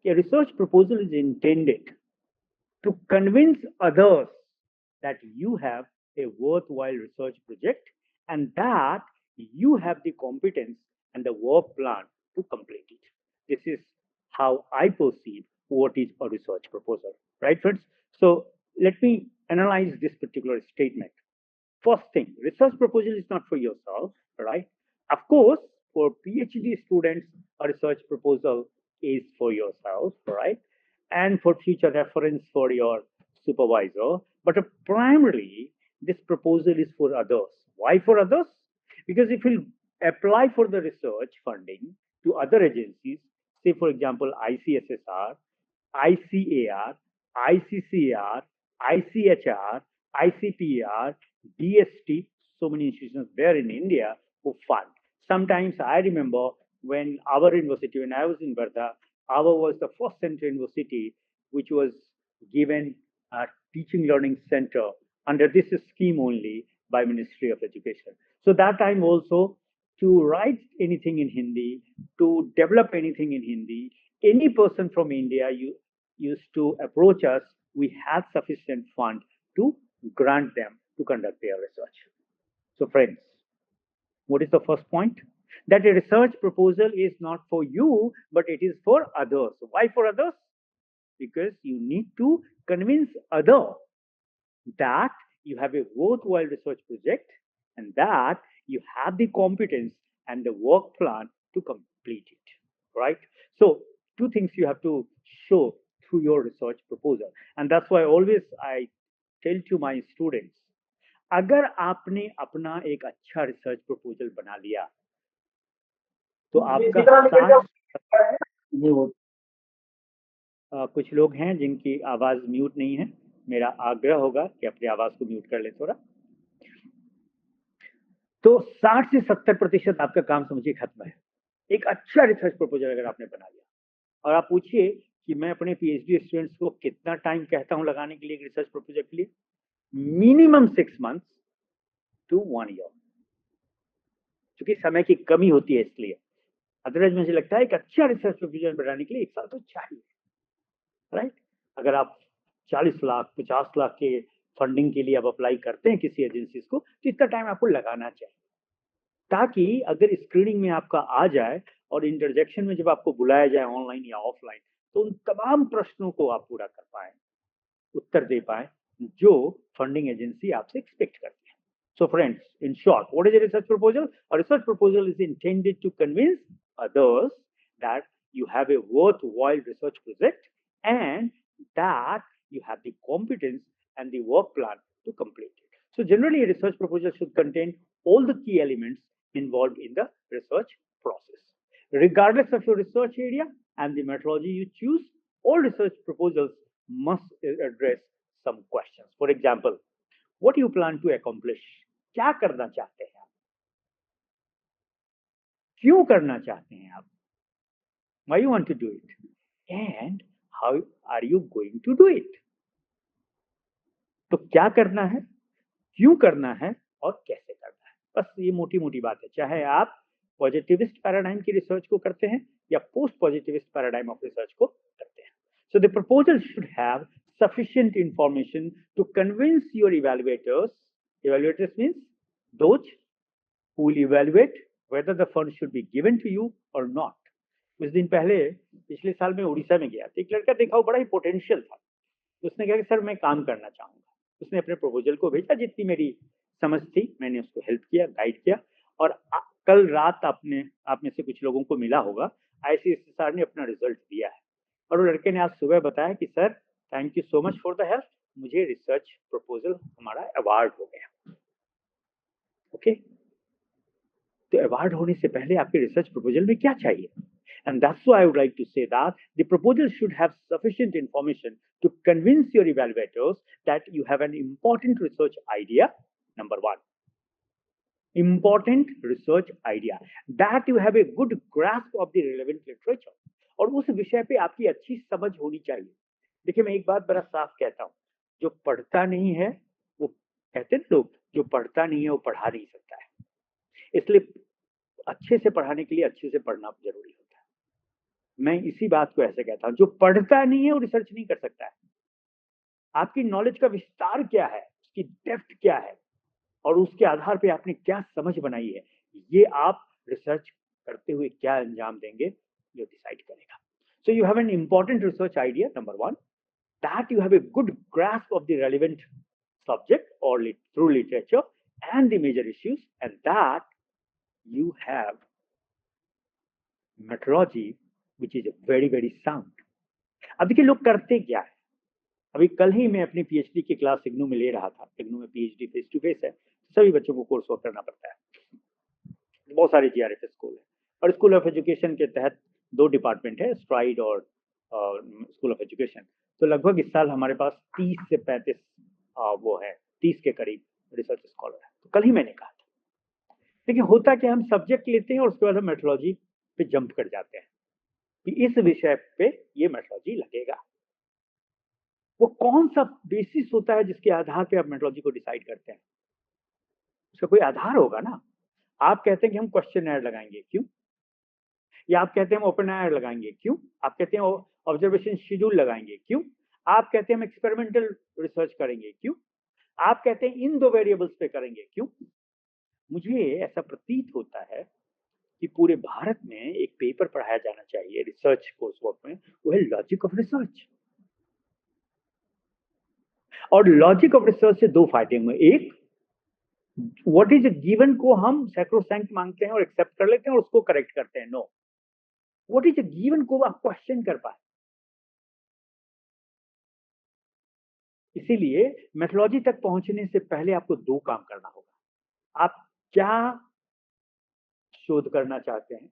A research proposal is intended to convince others that you have a worthwhile research project and that you have the competence and the work plan to complete it. This is how I perceive what is a research proposal, right, friends? So let me analyze this particular statement. First thing, research proposal is not for yourself, right? Of course, for PhD students, a research proposal is for yourself, right? And for future reference for your supervisor. But primarily, this proposal is for others. Why for others? Because if you apply for the research funding to other agencies, say for example ICSSR, ICAR, ICCR, ICHR, ICPR, DST, so many institutions there in India who fund. Sometimes I remember when our university, when I was in Verda, our was the first central university which was given a teaching learning center under this scheme only by Ministry of Education. So that time also to write anything in Hindi, to develop anything in Hindi, any person from India used to approach us. We had sufficient fund to grant them to conduct their research. So friends, what is the first point? That a research proposal is not for you, but it is for others. Why for others? Because you need to convince others that you have a worthwhile research project and that you have the competence and the work plan to complete it, right? So two things you have to show through your research proposal, and that's why always I tell to my students, अगर आपने अपना एक अच्छा research proposal बना लिया तो आपका कुछ लोग हैं जिनकी आवाज म्यूट नहीं है, मेरा आग्रह होगा कि अपनी आवाज को म्यूट कर ले थोड़ा। तो 60 से 70% आपका काम समझिए खत्म है। एक अच्छा रिसर्च प्रपोजल अगर आपने बना लिया, और आप पूछिए कि मैं अपने पीएचडी स्टूडेंट्स को कितना टाइम कहता हूं लगाने के लिए एक रिसर्च प्रपोजल के लिए, मिनिमम 6 months to 1 year, क्योंकि समय की कमी होती है इसलिए। अदरवाइज मुझे लगता है एक अच्छा रिसर्च प्रपोजल बनाने के लिए 1 साल तो चाहिए, राइट? अगर आप 40 लाख 50 लाख के फंडिंग के लिए आप अप्लाई करते हैं किसी एजेंसीज को, तो इतना टाइम आपको लगाना चाहिए, ताकि अगर स्क्रीनिंग में आपका आ जाए और इंटरजेक्शन में जब आपको बुलाया जाए ऑनलाइन या ऑफलाइन, तो उन तमाम प्रश्नों को आप पूरा कर पाए, उत्तर दे पाए जो फंडिंग एजेंसी आपसे एक्सपेक्ट करती है। So friends, in short, what is a research proposal? A research proposal is intended to convince others that you have a worthwhile research project and that you have the competence and the work plan to complete it. So generally, a research proposal should contain all the key elements involved in the research process. Regardless of your research area and the methodology you choose, all research proposals must address some questions. For example, what do you plan to accomplish? क्या करना चाहते हैं आप? क्यों करना चाहते हैं आप? Why you want to do it? And how are you going to do it? तो क्या करना है, क्यों करना है और कैसे करना है, बस ये मोटी मोटी बात है। चाहे आप पॉजिटिविस्ट पैराडाइम की रिसर्च को करते हैं या post positivist paradigm of research को करते हैं। So the proposal should have sufficient information to convince your evaluators. Evaluators means those who will evaluate whether the fund should be given to you or not. कुछ दिन पहले पिछले साल में उड़ीसा में गया, एक लड़का देखा वो बड़ा ही पोटेंशियल था, उसने कहा कि सर मैं काम करना चाहूंगा। उसने अपने प्रपोजल को भेजा, जितनी मेरी समझ थी मैंने उसको हेल्प किया, गाइड किया, और कल रात आप में से कुछ लोगों को मिला होगा, ICSSR ने अपना रिजल्ट दिया है, और वो लड़के ने आज सुबह बताया कि sir thank you so much for the help, मुझे रिसर्च प्रपोजल हमारा अवार्ड हो गया। ओके, तो अवार्ड होने से पहले आपके रिसर्च प्रपोजल में क्या चाहिए? And that's why I would like to say that the proposal should have sufficient information to convince your evaluators that you have an important research idea, number one. Important research idea. That you have a good grasp of the relevant literature. और उस विषय पे आपकी अच्छी समझ होनी चाहिए। देखिए मैं एक बात बड़ा साफ कहता हूँ, जो पढ़ता नहीं है वो, कहते हैं लोग, जो पढ़ता नहीं है वो पढ़ा नहीं सकता है। इसलिए अच्छे से पढ़ाने के लिए अच्छे से पढ़ना जरूरी होता है। मैं इसी बात को ऐसे कहता हूं, जो पढ़ता नहीं है वो रिसर्च नहीं कर सकता है। आपकी नॉलेज का विस्तार क्या है, उसकी डेप्थ क्या है, और उसके आधार पे आपने क्या समझ बनाई है, ये आप रिसर्च करते हुए क्या अंजाम देंगे, ये डिसाइड करेगा। So you have an important research idea, number one, that you have a good grasp of the relevant subject or through literature and the major issues, and that you have methodology which is very very sound. अब देखिए लोग करते क्या है। अभी कल ही मैं अपनी पीएचडी की क्लास इग्नू में ले रहा था। इग्नू में पीएचडी फेस टू फेस है, सभी बच्चों को कोर्स वर्क करना पड़ता है। बहुत सारे जीआरएफ स्कूल है, और स्कूल ऑफ एजुकेशन के तहत दो डिपार्टमेंट है, स्ट्राइड और स्कूल ऑफ एजुकेशन। तो लगभग इस साल हमारे पास 30 से 35 वो है, 30 के करीब रिसर्च स्कॉलर है। तो कल ही मैंने कहा था, देखिए होता क्या, हम सब्जेक्ट लेते हैं और उसके बाद हम मेथोडोलॉजी पे जंप कर जाते हैं कि इस विषय पे ये मेथोडोलॉजी लगेगा। वो कौन सा बेसिस होता है जिसके आधार पे आप मेथोडोलॉजी को डिसाइड करते हैं? उसका कोई आधार होगा ना। आप कहते हैं कि हम क्वेश्चन एयर लगाएंगे, क्यों? या आप कहते हैं हम ओपन एयर लगाएंगे, क्यों? आप कहते हैं ऑब्जर्वेशन शेड्यूल लगाएंगे, क्यों? आप कहते हैं हम एक्सपेरिमेंटल रिसर्च करेंगे, क्यों? आप कहते हैं इन दो वेरिएबल्स पे करेंगे, क्यों? मुझे ऐसा प्रतीत होता है कि पूरे भारत में एक पेपर पढ़ाया जाना चाहिए रिसर्च कोर्स वर्क में, वो है लॉजिक ऑफ रिसर्च। और लॉजिक ऑफ रिसर्च से दो फायदे हुए। एक, व्हाट इज गिवन को हम सैक्रोसैंक्ट मांगते हैं और एक्सेप्ट कर लेते हैं और उसको करेक्ट करते हैं। नो, व्हाट इज गिवन को आप क्वेश्चन कर पाए। इसीलिए मेथोडोलॉजी तक पहुंचने से पहले आपको दो काम करना होगा। आप क्या शोध करना चाहते हैं,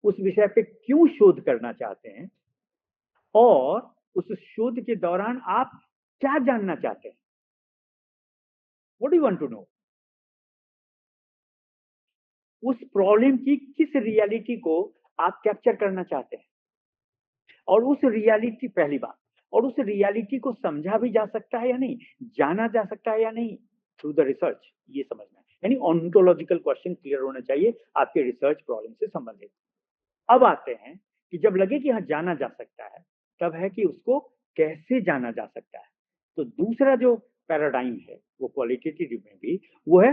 उस विषय पे क्यों शोध करना चाहते हैं, और उस शोध के दौरान आप क्या जानना चाहते हैं। What do you want to know? उस प्रॉब्लम की किस रियलिटी को आप कैप्चर करना चाहते हैं, और उस रियलिटी, पहली बात, और उस रियलिटी को समझा भी जा सकता है या नहीं, जाना जा सकता है या नहीं थ्रू द रिसर्च, ये समझना है। यानी ऑन्टोलॉजिकल क्वेश्चन क्लियर होना चाहिए आपके रिसर्च प्रॉब्लम से संबंधित। अब आते हैं कि जब लगे कि हाँ जाना जा सकता है, तब है कि उसको कैसे जाना जा सकता है। तो दूसरा जो पैराडाइम है वो क्वालिटेटिव में भी, वो है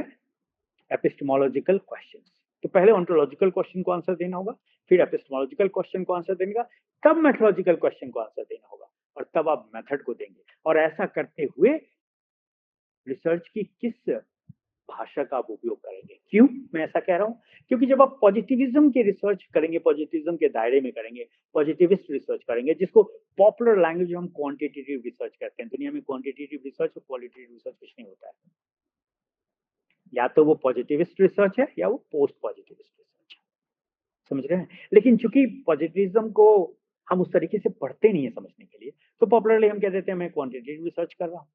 एपिस्टेमोलॉजिकल क्वेश्चंस। तो पहले ऑन्टोलॉजिकल क्वेश्चन को आंसर देना होगा, फिर एपिस्टेमोलॉजिकल क्वेश्चन को आंसर देने का, तब मेथोडोलॉजिकल क्वेश्चन को आंसर देना होगा, और तब आप मेथड को देंगे। और ऐसा करते हुए रिसर्च की किस भाषा का आप उपयोग करेंगे। क्यों मैं ऐसा कह रहा हूं? क्योंकि जब आप पॉजिटिविज्म के रिसर्च करेंगे, पॉजिटिविज्म के दायरे में करेंगे, पॉजिटिविस्ट रिसर्च करेंगे, जिसको पॉपुलर लैंग्वेज में हम क्वांटिटेटिव रिसर्च कहते हैं। दुनिया में क्वांटिटेटिव रिसर्च और क्वालिटेटिव रिसर्च कुछ नहीं होता है। या तो वो पॉजिटिविस्ट रिसर्च है या वो पोस्ट पॉजिटिविस्ट रिसर्च है, समझ रहे हैं? लेकिन चूंकि पॉजिटिविज्म को हम उस तरीके से पढ़ते नहीं है समझने के लिए, तो पॉपुलरली हम कह देते हैं मैं क्वांटिटेटिव रिसर्च कर रहा हूँ।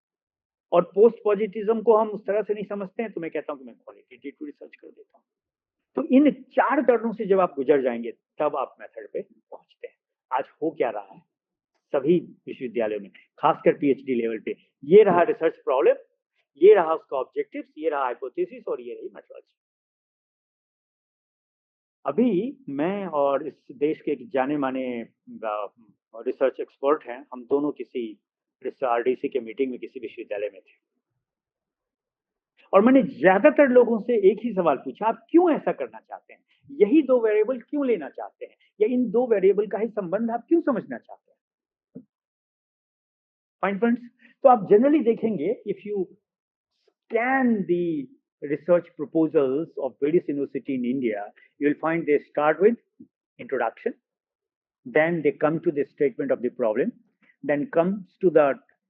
और पोस्ट पॉजिटिविज्म को हम उस तरह से नहीं समझते हैं, तो मैं कहता हूँ कि मैं क्वालिटेटिव रिसर्च कर देता हूँ। तो इन चार चरणों से जब आप गुजर जाएंगे, तब आप मेथड पे पहुंचते हैं। आज हो क्या रहा है सभी विश्वविद्यालयों में, खासकर पीएचडी लेवल पे, ये रहा रिसर्च प्रॉब्लम, ये रहा उसका ऑब्जेक्टिव्स, ये रहा हाइपोथेसिस, और ये रही मेथोडोलॉजी। अभी मैं और इस देश के एक जाने माने रिसर्च एक्सपर्ट हैं, हम दोनों किसी आरडीसी के मीटिंग में किसी विश्वविद्यालय में थे, और मैंने ज्यादातर लोगों से एक ही सवाल पूछा, आप क्यों ऐसा करना चाहते हैं, यही दो वेरिएबल क्यों लेना चाहते हैं, या इन दो वेरिएबल का ही संबंध आप क्यों समझना चाहते हैं। फाइन फ्रेंड्स, तो आप जनरली देखेंगे, if you scan the research proposals of various university in India, you will find they start with introduction, then they come to the statement of the problem, then comes to the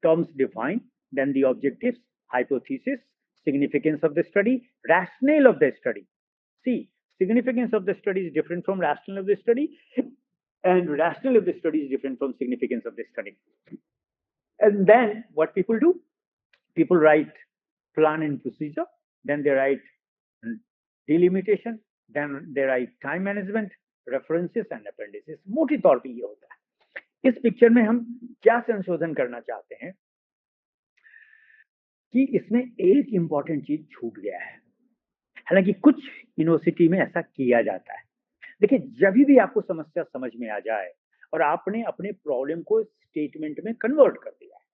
terms defined, then the objectives, hypothesis, significance of the study, rationale of the study. See, significance of the study is different from rationale of the study, and rationale of the study is different from significance of the study. And then what people do? People write plan and procedure, then they write delimitation, then they write time management, references and appendices. मोटी तौर पे ये होता है। इस picture में हम क्या संशोधन करना चाहते हैं कि इसमें एक इंपॉर्टेंट चीज छूट गया है, हालांकि कुछ यूनिवर्सिटी में ऐसा किया जाता है। देखिए, जब भी आपको समस्या समझ में आ जाए, और आपने अपने प्रॉब्लम को स्टेटमेंट में कन्वर्ट कर दिया है।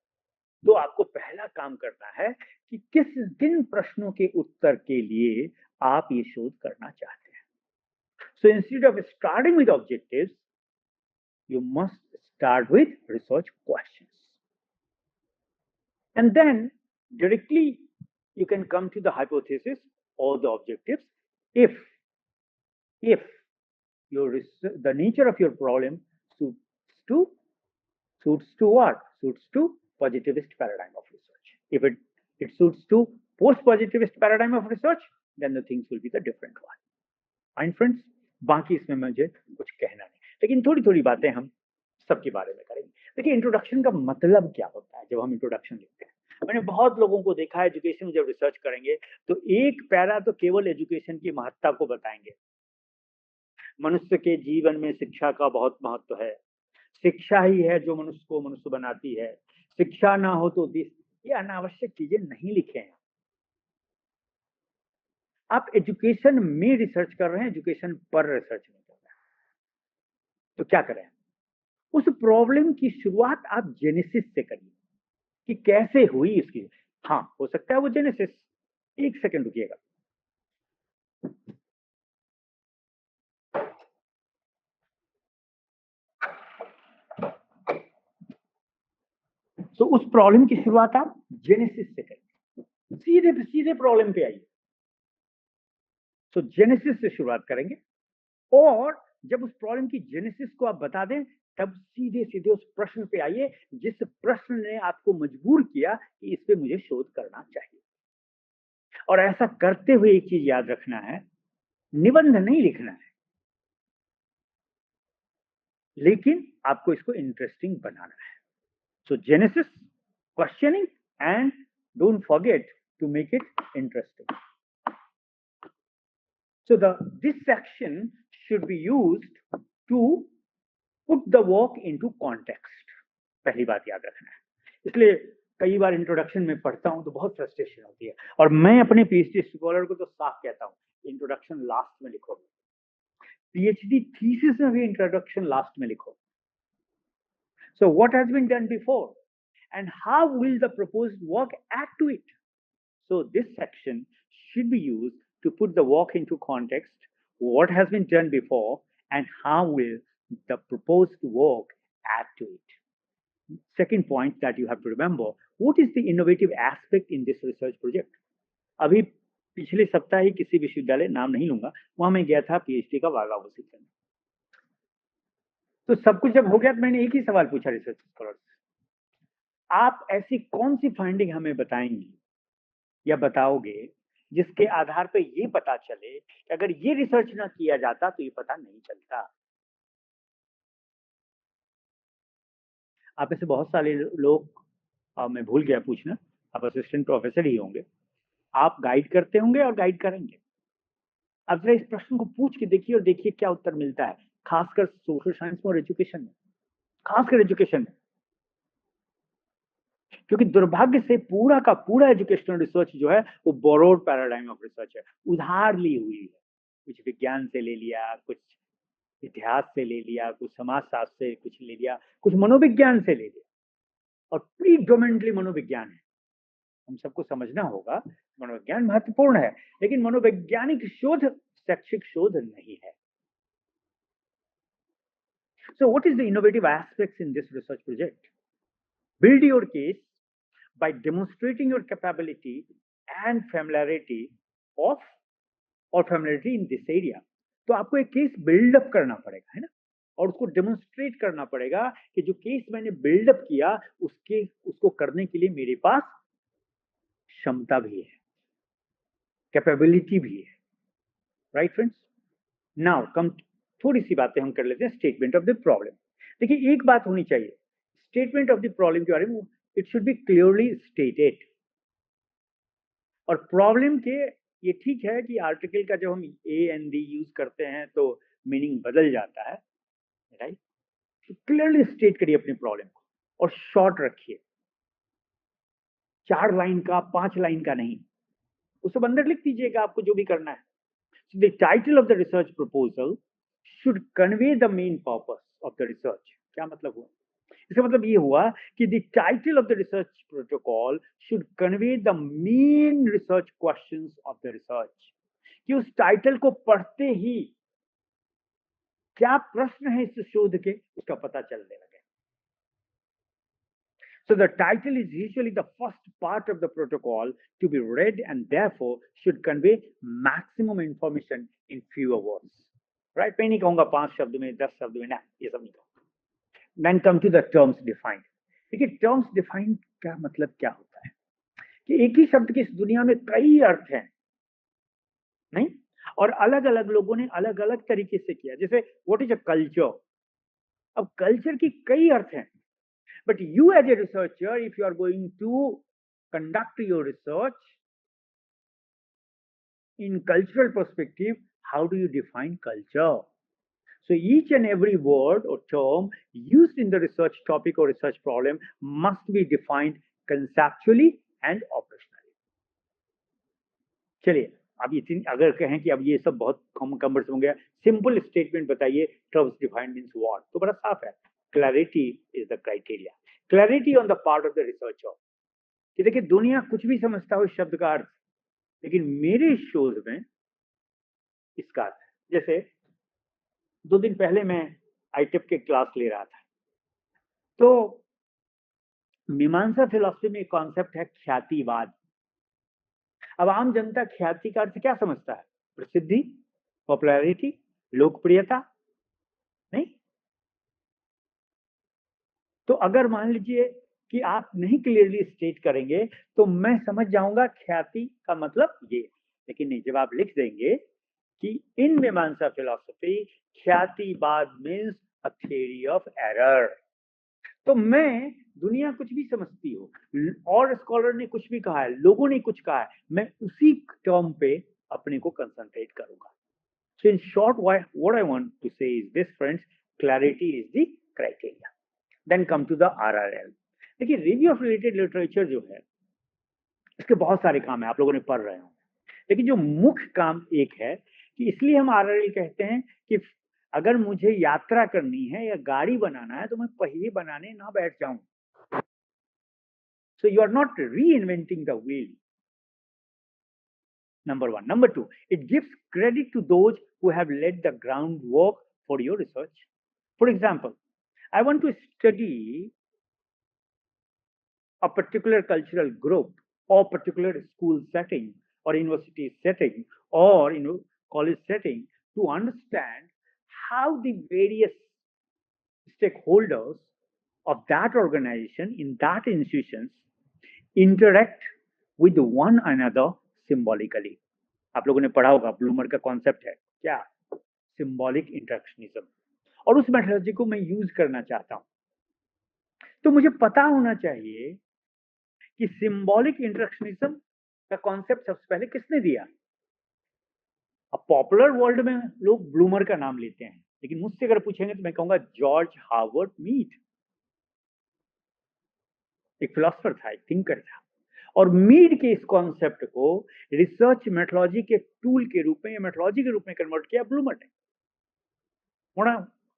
तो आपको पहला काम करना है कि किन प्रश्नों के उत्तर के लिए आप ये शोध करना चाहते हैं। So instead of starting with objectives, you must start with research questions. And then directly you can come to the hypothesis or the objectives if the nature of your problem suits to what? Suits to positivist paradigm of research. If it suits to post-positivist paradigm of research, then the things will be the different one. Fine friends, बाकी इसमें मुझे कुछ कहना नहीं, लेकिन थोड़ी थोड़ी बातें हम सबके बारे में करेंगे। देखिए, इंट्रोडक्शन का मतलब क्या होता है। जब हम इंट्रोडक्शन लिखते हैं, मैंने बहुत लोगों को देखा है एजुकेशन में जब रिसर्च करेंगे तो एक पैरा तो केवल एजुकेशन की महत्ता को बताएंगे। मनुष्य के जीवन में शिक्षा का बहुत महत्व है, शिक्षा ही है जो मनुष्य को मनुष्य बनाती है, शिक्षा ना हो तो देश। ये अनावश्यक चीजें नहीं लिखे हैं। आप एजुकेशन में रिसर्च कर रहे हैं, एजुकेशन पर रिसर्च नहीं कर रहे हैं। तो क्या करें, उस प्रॉब्लम की शुरुआत आप जेनेसिस से करिए कि कैसे हुई इसकी। हाँ, हो सकता है वो जेनेसिस, एक सेकंड रुकिएगा। तो उस प्रॉब्लम की शुरुआत आप जेनेसिस से करिए, सीधे प्रॉब्लम पे आइए। तो जेनेसिस से शुरुआत करेंगे और जब उस प्रॉब्लम की जेनेसिस को आप बता दें तब सीधे उस प्रश्न पे आइए जिस प्रश्न ने आपको मजबूर किया कि इस पे मुझे शोध करना चाहिए। और ऐसा करते हुए एक चीज याद रखना है, निबंध नहीं लिखना है, लेकिन आपको इसको इंटरेस्टिंग बनाना है। So genesis, questioning and don't forget to make it interesting. So this section should be used to put the work into context. पहली बात याद रखना है। इसलिए कई बार इंट्रोडक्शन में पढ़ता हूं तो बहुत फ्रस्ट्रेशन होती है, और मैं अपने पीएचडी स्कॉलर को तो साफ कहता हूं, इंट्रोडक्शन लास्ट में लिखो। पीएचडी थीसिस में भी इंट्रोडक्शन लास्ट में लिखो। So what has been done before and how will the proposed work add to it? So this section should be used to put the work into context, what has been done before, and how will the proposed work add to it. Second point that you have to remember, what is the innovative aspect in this research project? अभी पिछले सप्ताह ही किसी विश्वविद्यालय, नाम नहीं लूंगा, वहां मैं गया था पीएचडी का वाइवा घोषित करने। तो सब कुछ जब हो गया तो मैंने एक ही सवाल पूछा रिसर्च स्कॉलर से, आप ऐसी कौन सी फाइंडिंग हमें बताएंगी या बताओगे जिसके आधार पर ये पता चले कि अगर ये रिसर्च ना किया जाता तो ये पता नहीं चलता। आप में से बहुत सारे लोग, मैं भूल गया पूछना, आप असिस्टेंट प्रोफेसर ही होंगे, आप गाइड करते होंगे और गाइड करेंगे। अब जरा इस प्रश्न को पूछ के देखिए और देखिए क्या उत्तर मिलता है, खासकर सोशल साइंस में और एजुकेशन में, खासकर एजुकेशन में। क्योंकि दुर्भाग्य से पूरा का पूरा एजुकेशनल रिसर्च जो है वो बोरोड पैराडाइम ऑफ रिसर्च है, उधार ली हुई है। कुछ विज्ञान से ले लिया, कुछ इतिहास से ले लिया, कुछ समाजशास्त्र से कुछ ले लिया, कुछ मनोविज्ञान से ले लिया, और प्रीडोमिनेंटली मनोविज्ञान है। हम सबको समझना होगा मनोविज्ञान महत्वपूर्ण है, लेकिन मनोवैज्ञानिक शोध शैक्षिक शोध नहीं है। So what is the innovative aspects in this research project? Build your case by demonstrating your capability and familiarity in this area. तो आपको एक केस बिल्डअप करना पड़ेगा, है ना, और उसको डेमोन्स्ट्रेट करना पड़ेगा कि जो केस मैंने बिल्डअप किया उसको करने के लिए मेरे पास क्षमता भी है, कैपेबिलिटी भी है। राइट फ्रेंड्स, नाउ कम, थोड़ी सी बातें हम कर लेते हैं स्टेटमेंट ऑफ द प्रॉब्लम। देखिए, एक बात होनी चाहिए स्टेटमेंट ऑफ द प्रॉब्लम के बारे में, it should be clearly stated. और प्रॉब्लम के, ये ठीक है कि आर्टिकल का जब हम ए एंड दी यूज करते हैं तो मीनिंग बदल जाता है, राइट। तो क्लियरली स्टेट करिए अपने प्रॉब्लम को और शॉर्ट रखिए, 4 लाइन का 5 लाइन का नहीं, उसको अंदर लिख दीजिएगा आपको जो भी करना है। So the title of the research proposal should convey the main purpose of the research. क्या मतलब हुआ? इसका मतलब ये हुआ कि the title of the research protocol should convey the main research questions of the research, कि उस टाइटल को पढ़ते ही क्या प्रश्न है इस शोध के उसका पता चलने लगे. So the title is usually the first part of the protocol to be read and therefore should convey maximum information in fewer words. Right? मैं नहीं कहूंगा 5 शब्द में 10 शब्द में, ना ये सब नहीं कहूंगा. Then come to the terms defined. देखिए terms defined का मतलब क्या होता है कि एक ही शब्द की इस दुनिया में कई अर्थ हैं, नहीं, और अलग अलग लोगों ने अलग अलग तरीके से किया. जैसे व्हाट इज अ कल्चर, अब कल्चर की कई अर्थ हैं. But you as a researcher, if you are going to conduct your research in cultural perspective, how do you define culture? So each and every word or term used in the research topic or research problem must be defined conceptually and operationally. चलिए, अब इतनी अगर कहें कि अब ये सब बहुत कमर्स हो गया, सिंपल स्टेटमेंट बताइए, टर्म्स डिफाइंड मींस व्हाट, तो बड़ा साफ है. Clarity is the criteria. Clarity on the part of the researcher, कि देखिए दुनिया कुछ भी समझता हो इस शब्द का अर्थ, लेकिन मेरे शोध में इसका अर्थ है. जैसे 2 दिन पहले मैं आईटेप के क्लास ले रहा था, तो मीमांसा फिलॉसफी में एक कॉन्सेप्ट है ख्यातिवाद. अब आम जनता ख्याति का अर्थ क्या समझता है? प्रसिद्धि, पॉपुलैरिटी, लोकप्रियता, नहीं. तो अगर मान लीजिए कि आप नहीं क्लियरली स्टेट करेंगे तो मैं समझ जाऊंगा ख्याति का मतलब ये, लेकिन नहीं, जब आप लिख देंगे कि इन मीमांसा फिलॉसफी ख्यातिवाद means a theory of error, तो मैं दुनिया कुछ भी समझती हो और स्कॉलर ने कुछ भी कहा है, लोगों ने कुछ कहा है, मैं उसी टर्म पे अपने को कंसंट्रेट करूंगा. So in short, what I want to say is this, friends, clarity is the criteria. Then come to the RRL. देखिए रिव्यू ऑफ रिलेटेड लिटरेचर जो है, इसके बहुत सारे काम है, आप लोगों ने पढ़ रहे हो, लेकिन जो मुख्य काम एक है कि इसलिए हम RRL कहते हैं कि अगर मुझे यात्रा करनी है या गाड़ी बनाना है तो मैं पहिए बनाने ना बैठ जाऊं. So you are not reinventing the wheel. Number one. Number two, it gives credit to those who have laid the groundwork for your research. For example, I want to study a particular cultural group or particular school setting or university setting or college setting to understand how the various stakeholders of that organization in that institutions interact with one another symbolically. आप लोगों ने पढ़ा होगा, bloomer का concept है क्या? Symbolic interactionism. और उस मेथोडोलॉजी को मैं यूज करना चाहता हूं, तो मुझे पता होना चाहिए कि सिंबॉलिक इंटरेक्शनिज्म का कॉन्सेप्ट सबसे पहले किसने दिया. अब पॉपुलर वर्ल्ड में लोग ब्लूमर का नाम लेते हैं, लेकिन मुझसे अगर पूछेंगे तो मैं कहूंगा जॉर्ज हार्वर्ड मीड. एक फिलोसफर था, एक थिंकर था, और मीड के इस कॉन्सेप्ट को रिसर्च मेथोडोलॉजी के टूल के रूप में या मेथोडोलॉजी के रूप में कन्वर्ट किया ब्लूमर ने.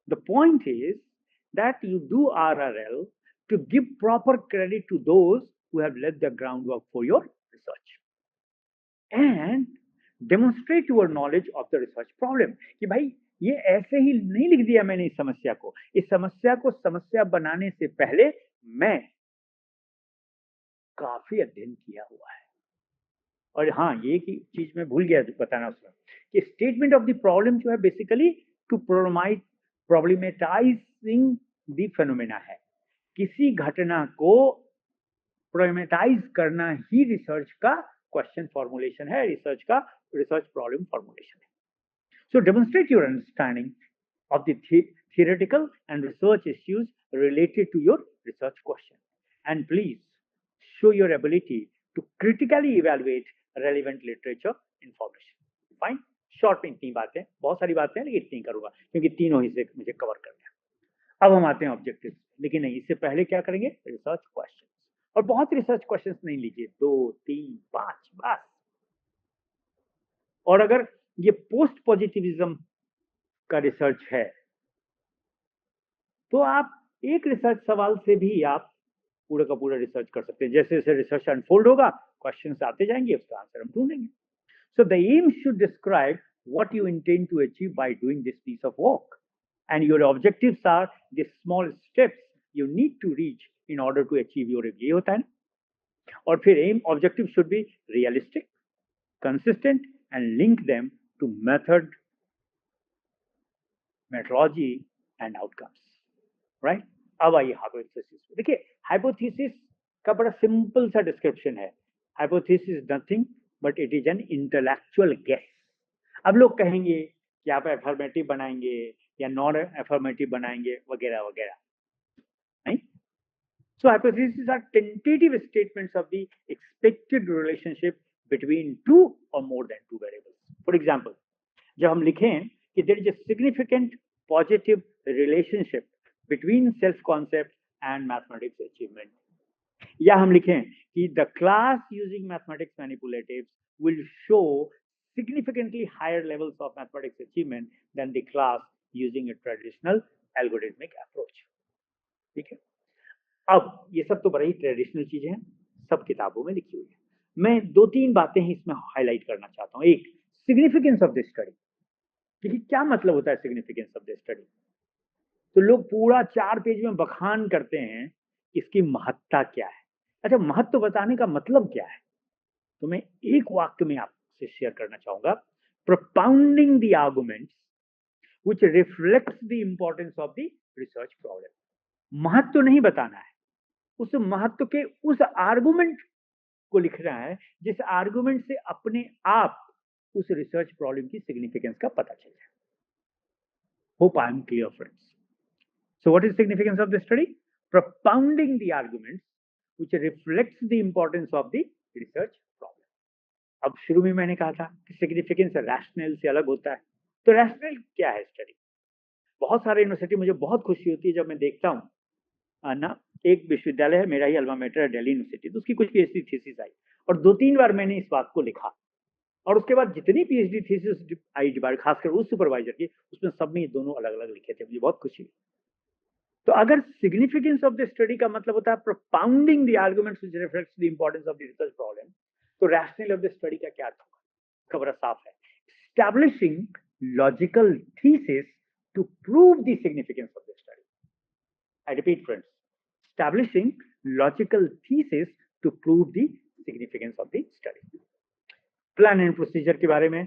The point is that you do RRL to give proper credit to those who have laid the groundwork for your research and demonstrate your knowledge of the research problem. कि भाई ये ऐसे ही नहीं लिख दिया मैंने इस समस्या को समस्या बनाने से पहले मैं काफी अध्ययन किया हुआ है. और हाँ, ये की चीज मैं भूल गया बताना उसमें कि स्टेटमेंट ऑफ द प्रॉब्लम जो है basically to problematizing the phenomena है. किसी घटना को प्रॉब्लमेटाइज करना ही रिसर्च का क्वेश्चन फॉर्मुलेशन है, रिसर्च प्रॉब्लम फॉर्मुलेशन है. So demonstrate your understanding of the theoretical and research issues related to your research question and please show your ability to critically evaluate relevant literature information. Fine? Short में इतनी बातें, बहुत सारी बातें हैं लेकिन इतनी करूंगा क्योंकि तीनों हिस्से मुझे कवर करना है. अब हम आते हैं ऑब्जेक्टिव, लेकिन नहीं, इससे पहले क्या करेंगे? Research question. और बहुत रिसर्च क्वेश्चन नहीं लीजिए, 2, 3, 5 बस. और अगर ये पोस्ट पॉजिटिविज्म का रिसर्च है तो आप एक रिसर्च सवाल से भी आप पूरा का पूरा रिसर्च कर सकते हैं। जैसे जैसे रिसर्च अनफोल्ड होगा, क्वेश्चंस आते जाएंगे, उसका आंसर हम ढूंढेंगे। So the aim should describe what you intend to achieve by doing this piece of work. And your objectives are the small steps you need to reach in order to achieve your ये होता है ना। और फिर aim objective should be realistic, consistent and link them to method, methodology and outcomes. Right? अब आइए hypothesis. देखिए hypothesis का बड़ा सिंपल सा डिस्क्रिप्शन है। Hypothesis is nothing but it is an intellectual guess. अब लोग कहेंगे कि आप एफर्मेटिव बनाएंगे या नॉन एफर्मेटिव बनाएंगे वगैरह वगैरह, नहीं। So hypothesis are tentative statements of the expected relationship between two और more than two variables. For example, जब हम लिखें कि there is a significant positive relationship between self concept and mathematics achievement, या हम लिखें कि the class using mathematics manipulatives will show significantly higher levels of mathematics achievement than the class using a traditional algorithmic approach। ठीक है, अब ये सब तो बड़ा ही ट्रेडिशनल चीजें हैं, सब किताबों में लिखी हुई है। मैं दो तीन बातें ही इसमें हाईलाइट करना चाहता हूँ। एक, सिग्निफिकेंस ऑफ द स्टडी। देखिए क्या मतलब होता है सिग्निफिकेंस ऑफ द स्टडी। तो लोग पूरा 4 पेज में बखान करते हैं इसकी महत्ता क्या है। अच्छा, महत्व बताने का मतलब क्या है, तो मैं एक वाक्य में आपसे शेयर करना चाहूंगा। Propounding the arguments which reflects the importance of the research problem. महत्व नहीं बताना है, उस महत्व के उस आर्गुमेंट को लिखना है जिस आर्गुमेंट से अपने आप उस रिसर्च प्रॉब्लम की सिग्निफिकेंस का पता चल जाए। Hope I am clear friends. So what is significance of the study? Propounding the arguments which reflects the importance of the research problem. अब शुरू में मैंने कहा था कि सिग्निफिकेंस रैशनल से अलग होता है। तो रैशनल क्या है स्टडी? बहुत सारे यूनिवर्सिटी, मुझे बहुत खुशी होती है जब मैं देखता हूँ ना, एक विश्वविद्यालय है, मेरा ही अल्मा मेटर है, दिल्ली यूनिवर्सिटी, तो उसकी कुछ पीएचडी थीसिस आई और 2-3 बार मैंने इस बात को लिखा और उसके बाद जितनी पीएचडी थीसिस आई, खासकर उस सुपरवाइजर की, उसमें सब में दोनों अलग अलग लिखे थे। मुझे बहुत खुशी हुई। तो अगर सिग्निफिकेंस ऑफ द स्टडी का मतलब होता है propounding the arguments which reflects the importance of the research problem, तो रैशनल ऑफ द स्टडी का क्या अर्थ होगा? खबर साफ है, establishing logical thesis to prove the significance of the study. I repeat friends, establishing logical thesis to prove the significance of the study. Plan and procedure के बारे में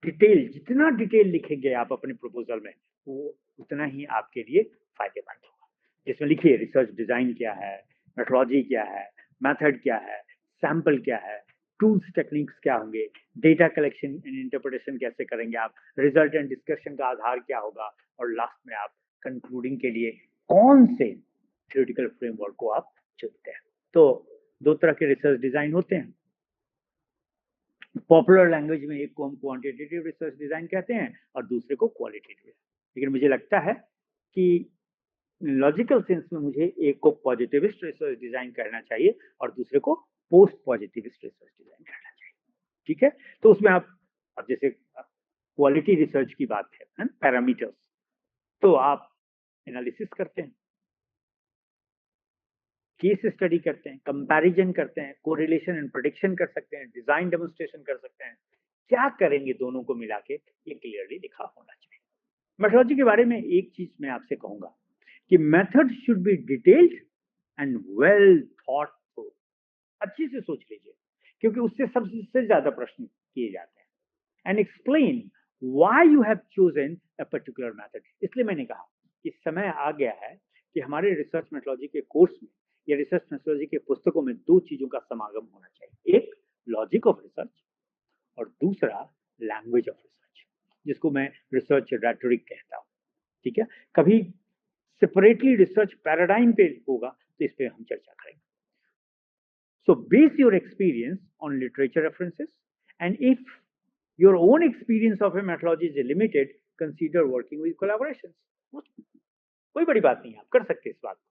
डिटेल, जितना डिटेल लिखेंगे आप अपने प्रपोजल में, वो उतना ही आपके लिए फायदेमंद होगा। जिसमें लिखिए रिसर्च डिजाइन क्या है, मेथोडोलॉजी क्या है, मेथड क्या है, सैंपल क्या है, टूल्स टेक्निक्स क्या होंगे, डेटा कलेक्शन एंड इंटरप्रिटेशन कैसे करेंगे आप, रिजल्ट एंड डिस्कशन का आधार क्या होगा, और लास्ट में आप कंक्लूडिंग के लिए कौन से थ्योरेटिकल फ्रेमवर्क को आप चुनते हैं। तो 2 तरह के रिसर्च डिजाइन होते हैं। पॉपुलर लैंग्वेज में एक को हम क्वांटिटेटिव रिसर्च डिजाइन कहते हैं और दूसरे को क्वालिटेटिव। लेकिन मुझे लगता है कि लॉजिकल सेंस में मुझे एक को पॉजिटिविस्ट रिसर्च डिजाइन करना चाहिए और दूसरे को पोस्ट पॉजिटिविस्ट रिसर्च डिजाइन करना चाहिए। ठीक है, तो उसमें आप, अब जैसे क्वालिटी रिसर्च की बात है पैरामीटर्स, तो आप एनालिसिस करते हैं, केस स्टडी करते हैं, कंपैरिजन करते हैं, कोरिलेशन एंड प्रेडिक्शन कर सकते हैं, डिजाइन डेमोन्स्ट्रेशन कर सकते हैं। क्या करेंगे दोनों को मिला के, ये क्लियरली लिखा होना चाहिए। मेथोडोलॉजी के बारे में एक चीज मैं आपसे कहूंगा कि method should be detailed and well thought through. अच्छी से सोच लीजिए, क्योंकि उससे सबसे ज्यादा प्रश्न किए जाते हैं। And explain why you have chosen a particular method. इसलिए मैंने कहा कि समय आ गया है कि हमारे रिसर्च मेथोडोलॉजी के कोर्स में या रिसर्च मेथोडोलॉजी के पुस्तकों में 2 चीजों का समागम होना चाहिए। एक लॉजिक ऑफ रिसर्च और दूसरा लैंग्वेज ऑफ रिसर्च, जिसको मैं रिसर्च रेटोरिक कहता हूँ। ठीक है, कभी सेपरेटली रिसर्च पैराडाइम पे होगा तो इस पे हम चर्चा करेंगे। So base your experience on literature references and if your own experience of A methodology is limited, consider working with collaborations. कोई बड़ी बात नहीं है, आप कर सकते हैं इस बात को।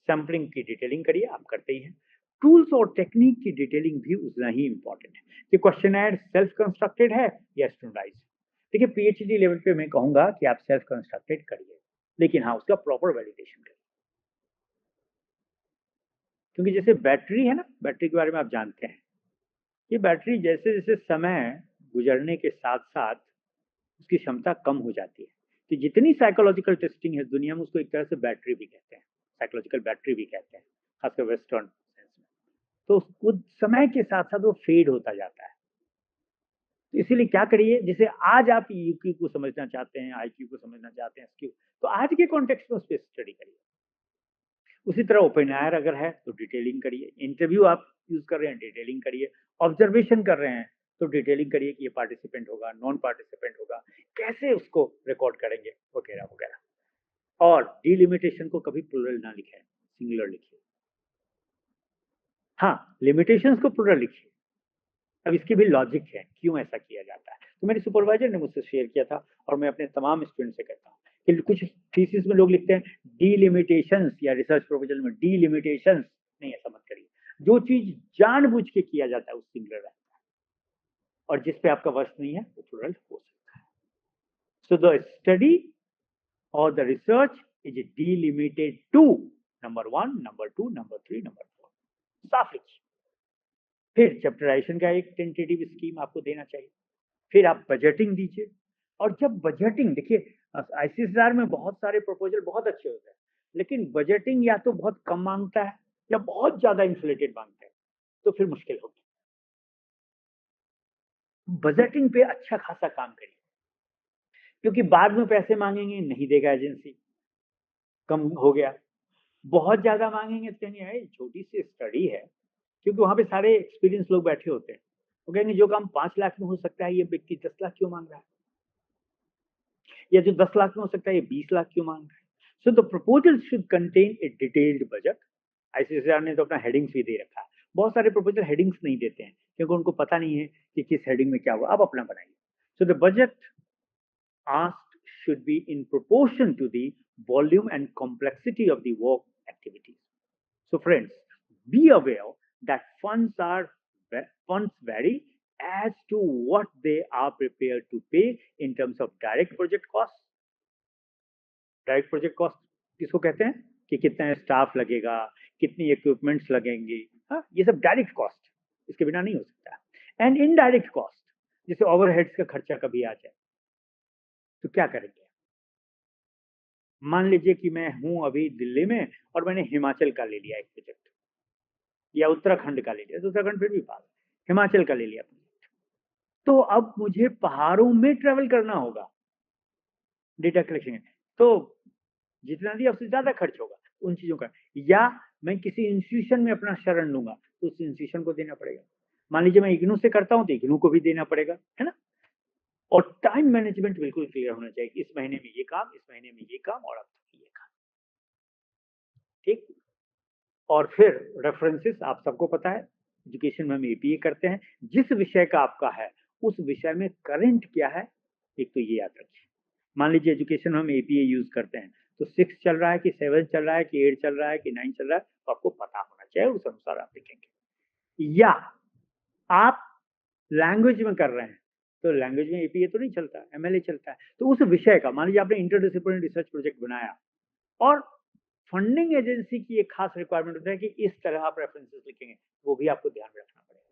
सैम्पलिंग की डिटेलिंग करिए, आप करते ही हैं। टूल्स और टेक्निक की डिटेलिंग भी उतना ही इंपॉर्टेंट है कि क्वेश्चनर सेल्फ कंस्ट्रक्टेड है या स्टैंडर्डाइज्ड। देखिए पीएचडी लेवल पे मैं कहूंगा कि आप सेल्फ कंस्ट्रक्टेड करिए, लेकिन हाँ उसका प्रॉपर वैलिडेशन करिए। क्योंकि जैसे बैटरी है ना, बैटरी के बारे में आप जानते हैं, ये बैटरी जैसे जैसे समय गुजरने के साथ साथ उसकी क्षमता कम हो जाती है। तो जितनी साइकोलॉजिकल टेस्टिंग है दुनिया में, उसको एक तरह से बैटरी भी कहते हैं, साइकोलॉजिकल बैटरी भी कहते हैं, खासकर वेस्टर्न सेंस में। तो उस समय के साथ साथ वो फेड होता जाता है। तो इसीलिए क्या करिए, जैसे आज आप ईक्यू को समझना चाहते हैं, आईक्यू को समझना चाहते हैं, एसक्यू, तो आज के कॉन्टेक्स्ट में उस पर स्टडी करिए। उसी तरह ओपन एयर अगर है तो डिटेलिंग करिए, इंटरव्यू आप यूज कर रहे हैं डिटेलिंग करिए, ऑब्जर्वेशन कर रहे हैं तो डिटेलिंग करिए कि ये पार्टिसिपेंट होगा, नॉन पार्टिसिपेंट होगा, कैसे उसको रिकॉर्ड करेंगे, वगैरह वगैरह। और डिलिमिटेशन को कभी प्लूरल ना लिखें, सिंगुलर लिखिए। हाँ, लिमिटेशंस को प्लूरल लिखिए। अब इसकी भी लॉजिक है क्यों ऐसा किया जाता है। तो मेरे सुपरवाइजर ने मुझसे शेयर किया था और मैं अपने तमाम स्टूडेंट से कहता हूँ कि कुछ थीसिस में लोग लिखते हैं डीलिमिटेशंस, या रिसर्च प्रपोजल में डीलिमिटेशंस, नहीं ऐसा मत करिए। जो चीज जानबूझ के किया जाता है वो सिंगुलर रहता है, और जिस पे आपका वश नहीं है वो प्लूरल हो सकता है। सो द स्टडी और the research is delimited to number 1, number 2, number 3, number 4। साफ लिखिए। फिर चैप्टराइजेशन का एक टेंटेटिव स्कीम आपको देना चाहिए। फिर आप बजटिंग दीजिए। और जब बजटिंग देखिए, आईसीएसआर में बहुत सारे प्रपोजल बहुत अच्छे होते हैं, लेकिन बजटिंग या तो बहुत कम मांगता है या बहुत ज्यादा इंफ्लेटेड मांगता है, तो फिर मुश्किल होगी। बजटिंग पे अच्छा खासा काम करिए, क्योंकि बाद में पैसे मांगेंगे नहीं देगा एजेंसी, कम हो गया। बहुत ज्यादा मांगेंगे तो कहेंगे भाई छोटी सी स्टडी है, क्योंकि वहां पे सारे एक्सपीरियंस लोग बैठे होते हैं। वो कहेंगे जो काम 5 लाख में हो सकता है ये व्यक्ति 10 लाख क्यों मांग रहा है, या जो 10 लाख में हो सकता है ये 20 लाख क्यों मांग रहा है। So the proposal should contain a detailed budget. ICSR ने तो अपना हेडिंग्स भी दे रखा है। बहुत सारे प्रपोजल हेडिंग्स नहीं देते हैं क्योंकि उनको पता नहीं है कि किस हेडिंग में क्या हुआ, आप अपना बनाइए। So the budget asked should be in proportion to the volume and complexity of the work activities. So friends, be aware that funds vary as to what they are prepared to pay in terms of direct project costs. Direct project cost किसको कहते हैं कि कितना staff लगेगा, कितनी equipments लगेंगी, हाँ ये सब डायरेक्ट कॉस्ट, इसके बिना नहीं हो सकता। एंड इनडायरेक्ट कॉस्ट, जैसे ओवरहेड्स का खर्चा कभी आ जाए तो क्या करेंगे। मान लीजिए कि मैं हूं अभी दिल्ली में और मैंने हिमाचल का ले लिया एक प्रोजेक्ट, या उत्तराखंड का ले लिया, तो उत्तराखंड फिर भी पास, हिमाचल का ले लिया, तो अब मुझे पहाड़ों में ट्रेवल करना होगा डेटा कलेक्शन। तो जितना दिया उससे ज्यादा खर्च होगा उन चीजों का। या मैं किसी इंस्टीट्यूशन में अपना शरण लूंगा तो उस इंस्टीट्यूशन को देना पड़ेगा। मान लीजिए मैं इग्नू से करता हूं तो इग्नू को भी देना पड़ेगा, है ना। और टाइम मैनेजमेंट बिल्कुल क्लियर होना चाहिए, इस महीने में ये काम, इस महीने में ये काम, और अब तक ये काम, ठीक। और फिर रेफरेंसेस आप सबको पता है, एजुकेशन में हम एपीए करते हैं, जिस विषय का आपका है उस विषय में करंट क्या है, एक तो ये याद रखिए। मान लीजिए एजुकेशन में हम एपीए यूज करते हैं, तो 6 चल रहा है कि 7 चल रहा है कि 8 चल रहा है कि 9 चल रहा है, तो आपको पता होना चाहिए, उस अनुसार आप लिखेंगे। या आप लैंग्वेज में कर रहे हैं तो लैंग्वेज में एपीए तो नहीं चलता, एमएलए चलता है। तो उस विषय का, मान लीजिए आपने इंटरडिसिप्लिनरी रिसर्च प्रोजेक्ट बनाया, और फंडिंग एजेंसी की एक खास रिक्वायरमेंट होता है कि इस तरह आप रेफरेंसेस लिखेंगे, वो भी आपको ध्यान में रखना पड़ेगा,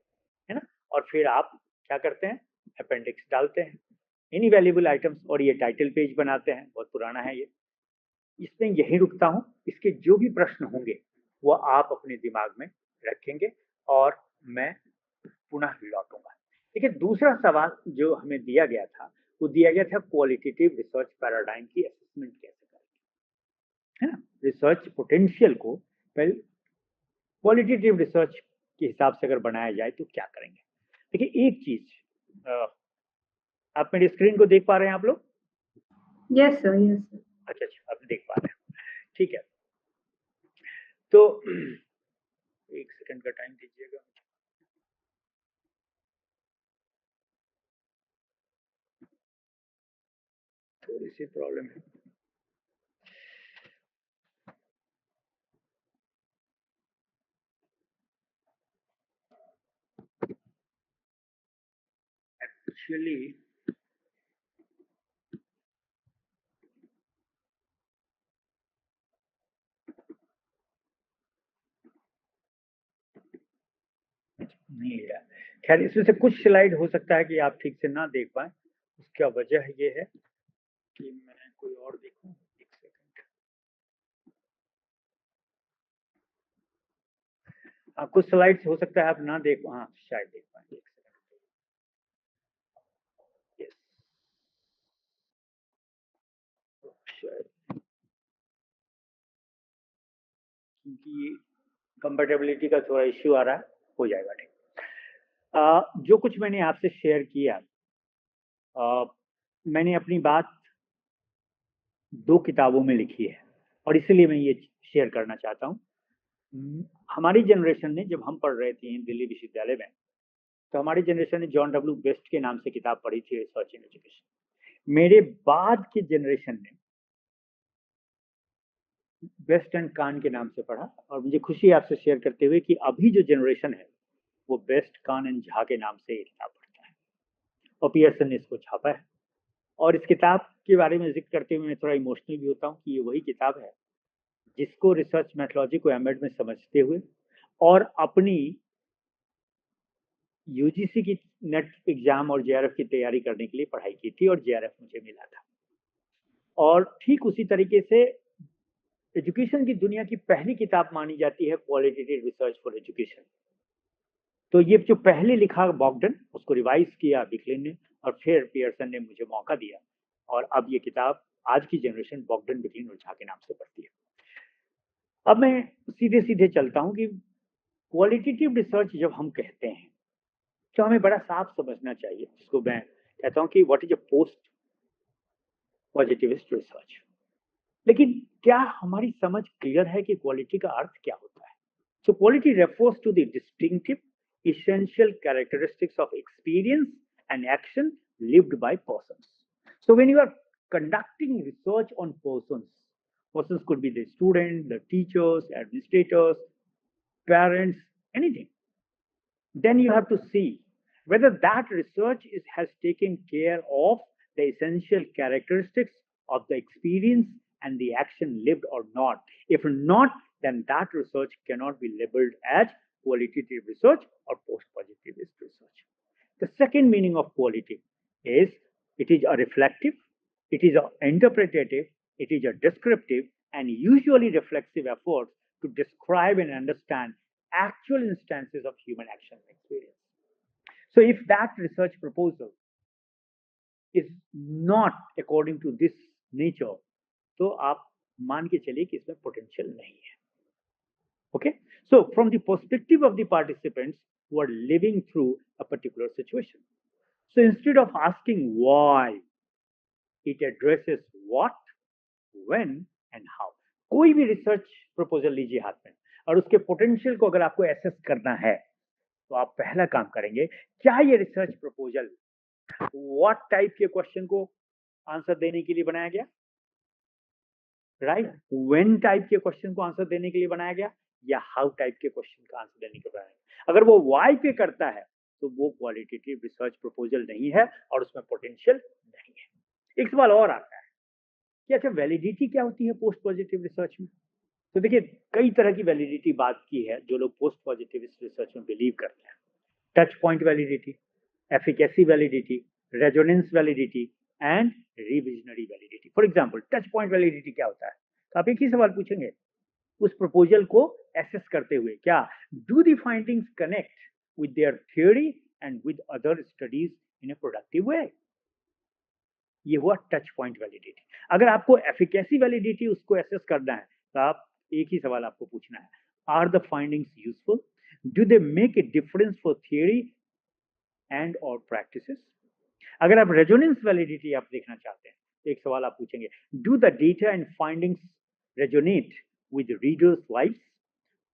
है ना। और फिर आप क्या करते हैं, अपेंडिक्स डालते हैं, इनी वैल्यूएबल आइटम्स, और ये टाइटल पेज बनाते हैं, बहुत पुराना है ये। इसमें यही रुकता हूं, इसके जो भी प्रश्न होंगे वो आप अपने दिमाग में रखेंगे और मैं पुनः लौटूंगा। देखिए दूसरा सवाल जो हमें दिया गया था, वो दिया गया था क्वालिटेटिव रिसर्च पैराडाइम की असेसमेंट कैसे करें, है ना। रिसर्च पोटेंशियल को पहले क्वालिटेटिव रिसर्च के हिसाब से अगर बनाया जाए तो क्या करेंगे। देखिए एक चीज, आप मेरी स्क्रीन को देख पा रहे हैं आप लोग? Yes sir, yes sir. अच्छा अच्छा, आप देख पा रहे हैं, ठीक है। तो एक सेकंड का टाइम दीजिएगा, थोड़ी सी प्रॉब्लम है। एक्चुअली नहीं ले रहा। खैर, इसमें से कुछ स्लाइड हो सकता है कि आप ठीक से ना देख पाए। उसका वजह ये है कि मैं कोई और देखूं। एक सेकंड। कुछ स्लाइड्स हो सकता है आप ना देख, हाँ शायद देख पाए। एक सेकंड। यस, शायद क्योंकि कंपेटेबिलिटी का थोड़ा इश्यू आ रहा है, हो जाएगा ठीक। जो कुछ मैंने आपसे शेयर किया, मैंने अपनी बात 2 किताबों में लिखी है और इसलिए मैं ये शेयर करना चाहता हूँ। हमारी जनरेशन ने, जब हम पढ़ रहे थे दिल्ली विश्वविद्यालय में, तो हमारी जनरेशन ने जॉन डब्ल्यू बेस्ट के नाम से किताब पढ़ी थी, रिसर्च इन एजुकेशन। मेरे बाद की जनरेशन ने बेस्ट एंड कान के नाम से पढ़ा, और मुझे खुशी है आपसे शेयर करते हुए कि अभी जो जनरेशन है वो बेस्ट, कान एंड झा के नाम से ये किताब पढ़ता है, और पियर्सन ने इसको छापा है। और इस किताब के बारे में जिक्र करते हुए मैं थोड़ा इमोशनल भी होता हूँ कि ये वही किताब है जिसको रिसर्च मेथोलॉजी को एमएड में समझते हुए और अपनी यूजीसी की नेट एग्जाम और जेआरएफ की तैयारी करने के लिए पढ़ाई की थी, और जेआरएफ मुझे मिला था। और ठीक उसी तरीके से एजुकेशन की दुनिया की पहली किताब मानी जाती है क्वालिटेटिव रिसर्च फॉर एजुकेशन। तो ये जो पहले लिखा बॉगडन, उसको रिवाइज किया बिकलिन ने, और फिर पियर्सन ने मुझे मौका दिया, और अब ये किताब आज की जनरेशन बॉगडन, बिकलिन और झा के नाम से पढ़ती है। अब मैं सीधे सीधे चलता हूं कि क्वालिटेटिव रिसर्च जब हम कहते हैं तो हमें बड़ा साफ समझना चाहिए, जिसको मैं कहता हूं कि what is a post positivist research. लेकिन क्या हमारी समझ क्लियर है कि क्वालिटी का अर्थ क्या होता है? So quality refers to the distinctive essential characteristics of experience and action lived by persons. So when you are conducting research on persons, persons could be the student, the teachers, administrators, parents, anything, then you have to see whether that research has taken care of the essential characteristics of the experience and the action lived or not. If not, then that research cannot be labeled as qualitative research or post-positivist research. The second meaning of quality is it is a reflective, it is an interpretative, it is a descriptive, and usually reflexive effort to describe and understand actual instances of human action and experience. So if that research proposal is not according to this nature, तो आप मान के चलिए कि इसमें potential नहीं है. Okay? So from the perspective of the participants who are living through a particular situation. So instead of asking why, it addresses what, when and how. कोई भी रिसर्च प्रपोजल लीजिए हाथ में, और उसके पोटेंशियल को अगर आपको एसेस करना है, तो आप पहला काम करेंगे, क्या ये रिसर्च प्रपोजल व्हाट टाइप के क्वेश्चन को आंसर देने के लिए बनाया गया, राइट, व्हेन टाइप के क्वेश्चन को आंसर देने के लिए बनाया गया, या हाउ टाइप के क्वेश्चन का आंसर देने के लिए बनाया गया। अगर वो वाई पे करता है तो वो क्वालिटेटिव रिसर्च प्रपोजल नहीं है और उसमें पोटेंशियल नहीं है। एक सवाल और आता है कि अच्छा वैलिडिटी क्या होती है पोस्ट पॉजिटिव रिसर्च में? तो देखिए कई तरह की वैलिडिटी बात की है जो लोग पोस्ट पॉजिटिव रिसर्च में बिलीव करते हैं। Touch point validity, efficacy validity, resonance validity and revisionary validity. For example touch point validity क्या होता है? तो आप एक ही सवाल पूछेंगे उस प्रपोजल को एसेस करते हुए, क्या do the findings connect with their theory and with other studies in a productive way? ये हुआ टच पॉइंट वैलिडिटी। अगर आपको एफिकेसी वैलिडिटी उसको एसेस करना है तो आप एक ही सवाल आपको पूछना है, are the findings useful, do they make a difference for theory and और प्रैक्टिसेस? अगर आप रेजोनेंस वैलिडिटी आप देखना चाहते हैं तो एक सवाल आप पूछेंगे, do the data and findings resonate with readers lives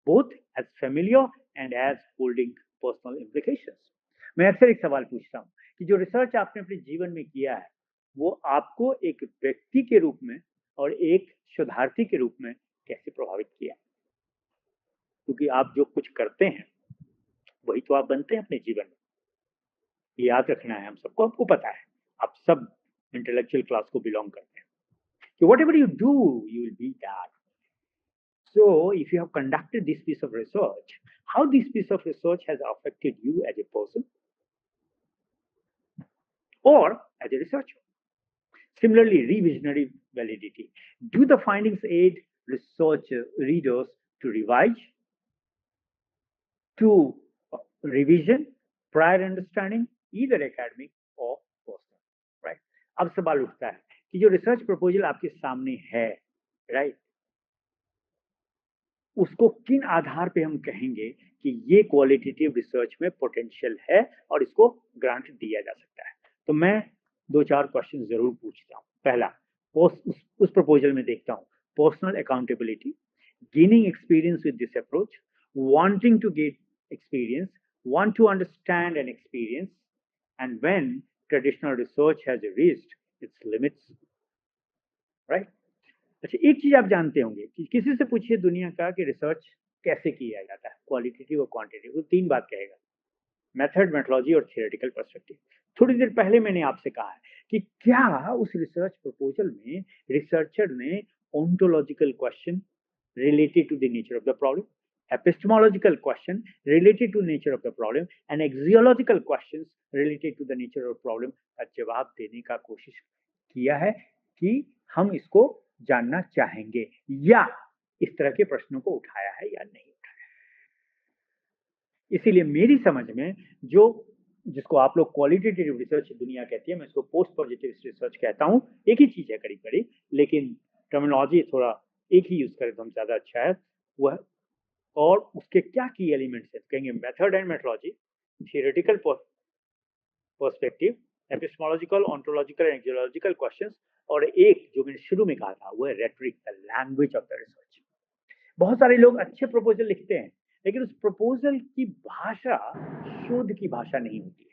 both as familiar and as holding personal implications? मैं अक्सर एक सवाल पूछता हूँ कि जो रिसर्च आपने अपने जीवन में किया है वो आपको एक व्यक्ति के रूप में और एक शोधार्थी के रूप में कैसे प्रभावित किया? क्योंकि आप जो कुछ करते हैं वही तो आप बनते हैं अपने जीवन में। ये याद रखना है हम सबको, आपको पता है आप सब इंटेलेक्चुअल क्लास को बिलोंग करते हैं कि whatever you do you will be that. So, if you have conducted this piece of research, how this piece of research has affected you as a person or as a researcher. Similarly, revisionary validity. Do the findings aid research readers to revise, to revision, prior understanding, either academic or personal, right? अब सवाल उठता है कि जो research proposal आपके सामने है, right, उसको किन आधार पे हम कहेंगे कि ये क्वालिटेटिव रिसर्च में पोटेंशियल है और इसको ग्रांट दिया जा सकता है. तो मैं दो चार क्वेश्चन जरूर पूछता हूँ. पहला, उस प्रपोजल में देखता हूँ personal accountability, gaining experience with this approach, wanting to get experience, want to understand and experience, and when traditional research has reached its limits, right? अच्छा, एक चीज आप जानते होंगे कि किसी से पूछिए दुनिया का कि रिसर्च कैसे किया जाता है, क्वालिटेटिव और क्वांटिटेटिव, वो तीन बात कहेगा, मेथड, मेथोलॉजी और थियोरेटिकल पर्सपेक्टिव. थोड़ी देर पहले मैंने आपसे कहा है कि क्या उस रिसर्च प्रपोजल में रिसर्चर ने ontological question related to the nature of the problem, epistemological question related to nature of the problem, and axiological questions related to the nature of the problem का जवाब देने का कोशिश किया है कि हम इसको जानना चाहेंगे या इस तरह के प्रश्नों को उठाया है या नहीं उठाया है. इसीलिए मेरी समझ में जो जिसको आप लोग क्वालिटेटिव रिसर्च दुनिया कहती है, मैं इसको पोस्ट पॉजिटिव रिसर्च कहता हूं. एक ही चीज है करीब करीब, लेकिन टर्मिनोलॉजी थोड़ा एक ही यूज करें तो हम ज्यादा अच्छा है. वह और उसके क्या की एलिमेंट्स है, कहेंगे method and methodology, theoretical perspective, epistemological, ontological and axiological questions, और एक जो मैंने शुरू में कहा था वो है rhetoric, the language of the research. बहुत सारे लोग अच्छे प्रपोजल लिखते हैं लेकिन उस प्रपोजल की भाषा शोध की भाषा नहीं होती है.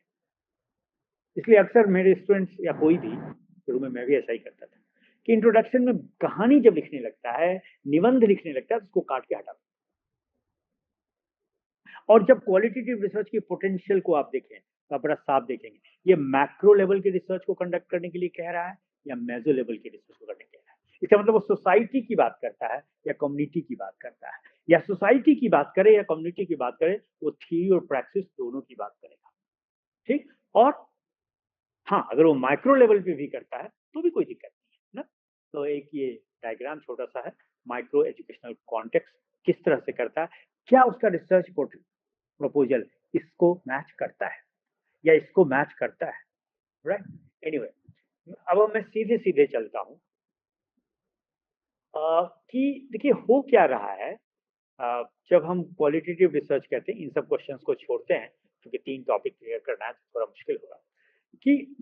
इसलिए अक्सर मेरे स्टूडेंट्स या कोई भी, शुरू में मैं भी ऐसा ही करता था कि इंट्रोडक्शन में कहानी जब लिखने लगता है, निबंध लिखने लगता है, तो उसको काट के हटा दो. और जब क्वालिटेटिव रिसर्च की पोटेंशियल को आप देखें तो आप बड़ा साफ देखेंगे ये मैक्रो लेवल के रिसर्च को कंडक्ट करने के लिए कह रहा है या मेजो लेवल के रिसर्च को करने कह रहा है. इसका मतलब वो सोसाइटी की बात करता है या कम्युनिटी की बात करता है, या सोसाइटी की बात करे या कम्युनिटी की बात करे, वो थ्योरी और प्रैक्टिस दोनों की बात करेगा. ठीक. और हाँ, अगर वो माइक्रो लेवल पे भी करता है तो भी कोई दिक्कत नहीं है ना. तो एक ये डायग्राम छोटा सा है, माइक्रो एजुकेशनल कॉन्टेक्स्ट किस तरह से करता है, क्या उसका रिसर्च प्रपोजल इसको मैच करता है या इसको मैच करता है, राइट. एनीवे, अब मैं सीधे सीधे चलता हूं कि देखिए हो क्या रहा है. जब हम क्वालिटेटिव रिसर्च कहते हैं, इन सब क्वेश्चंस को छोड़ते हैं क्योंकि तीन टॉपिक क्लियर करना है तो थोड़ा मुश्किल होगा, कि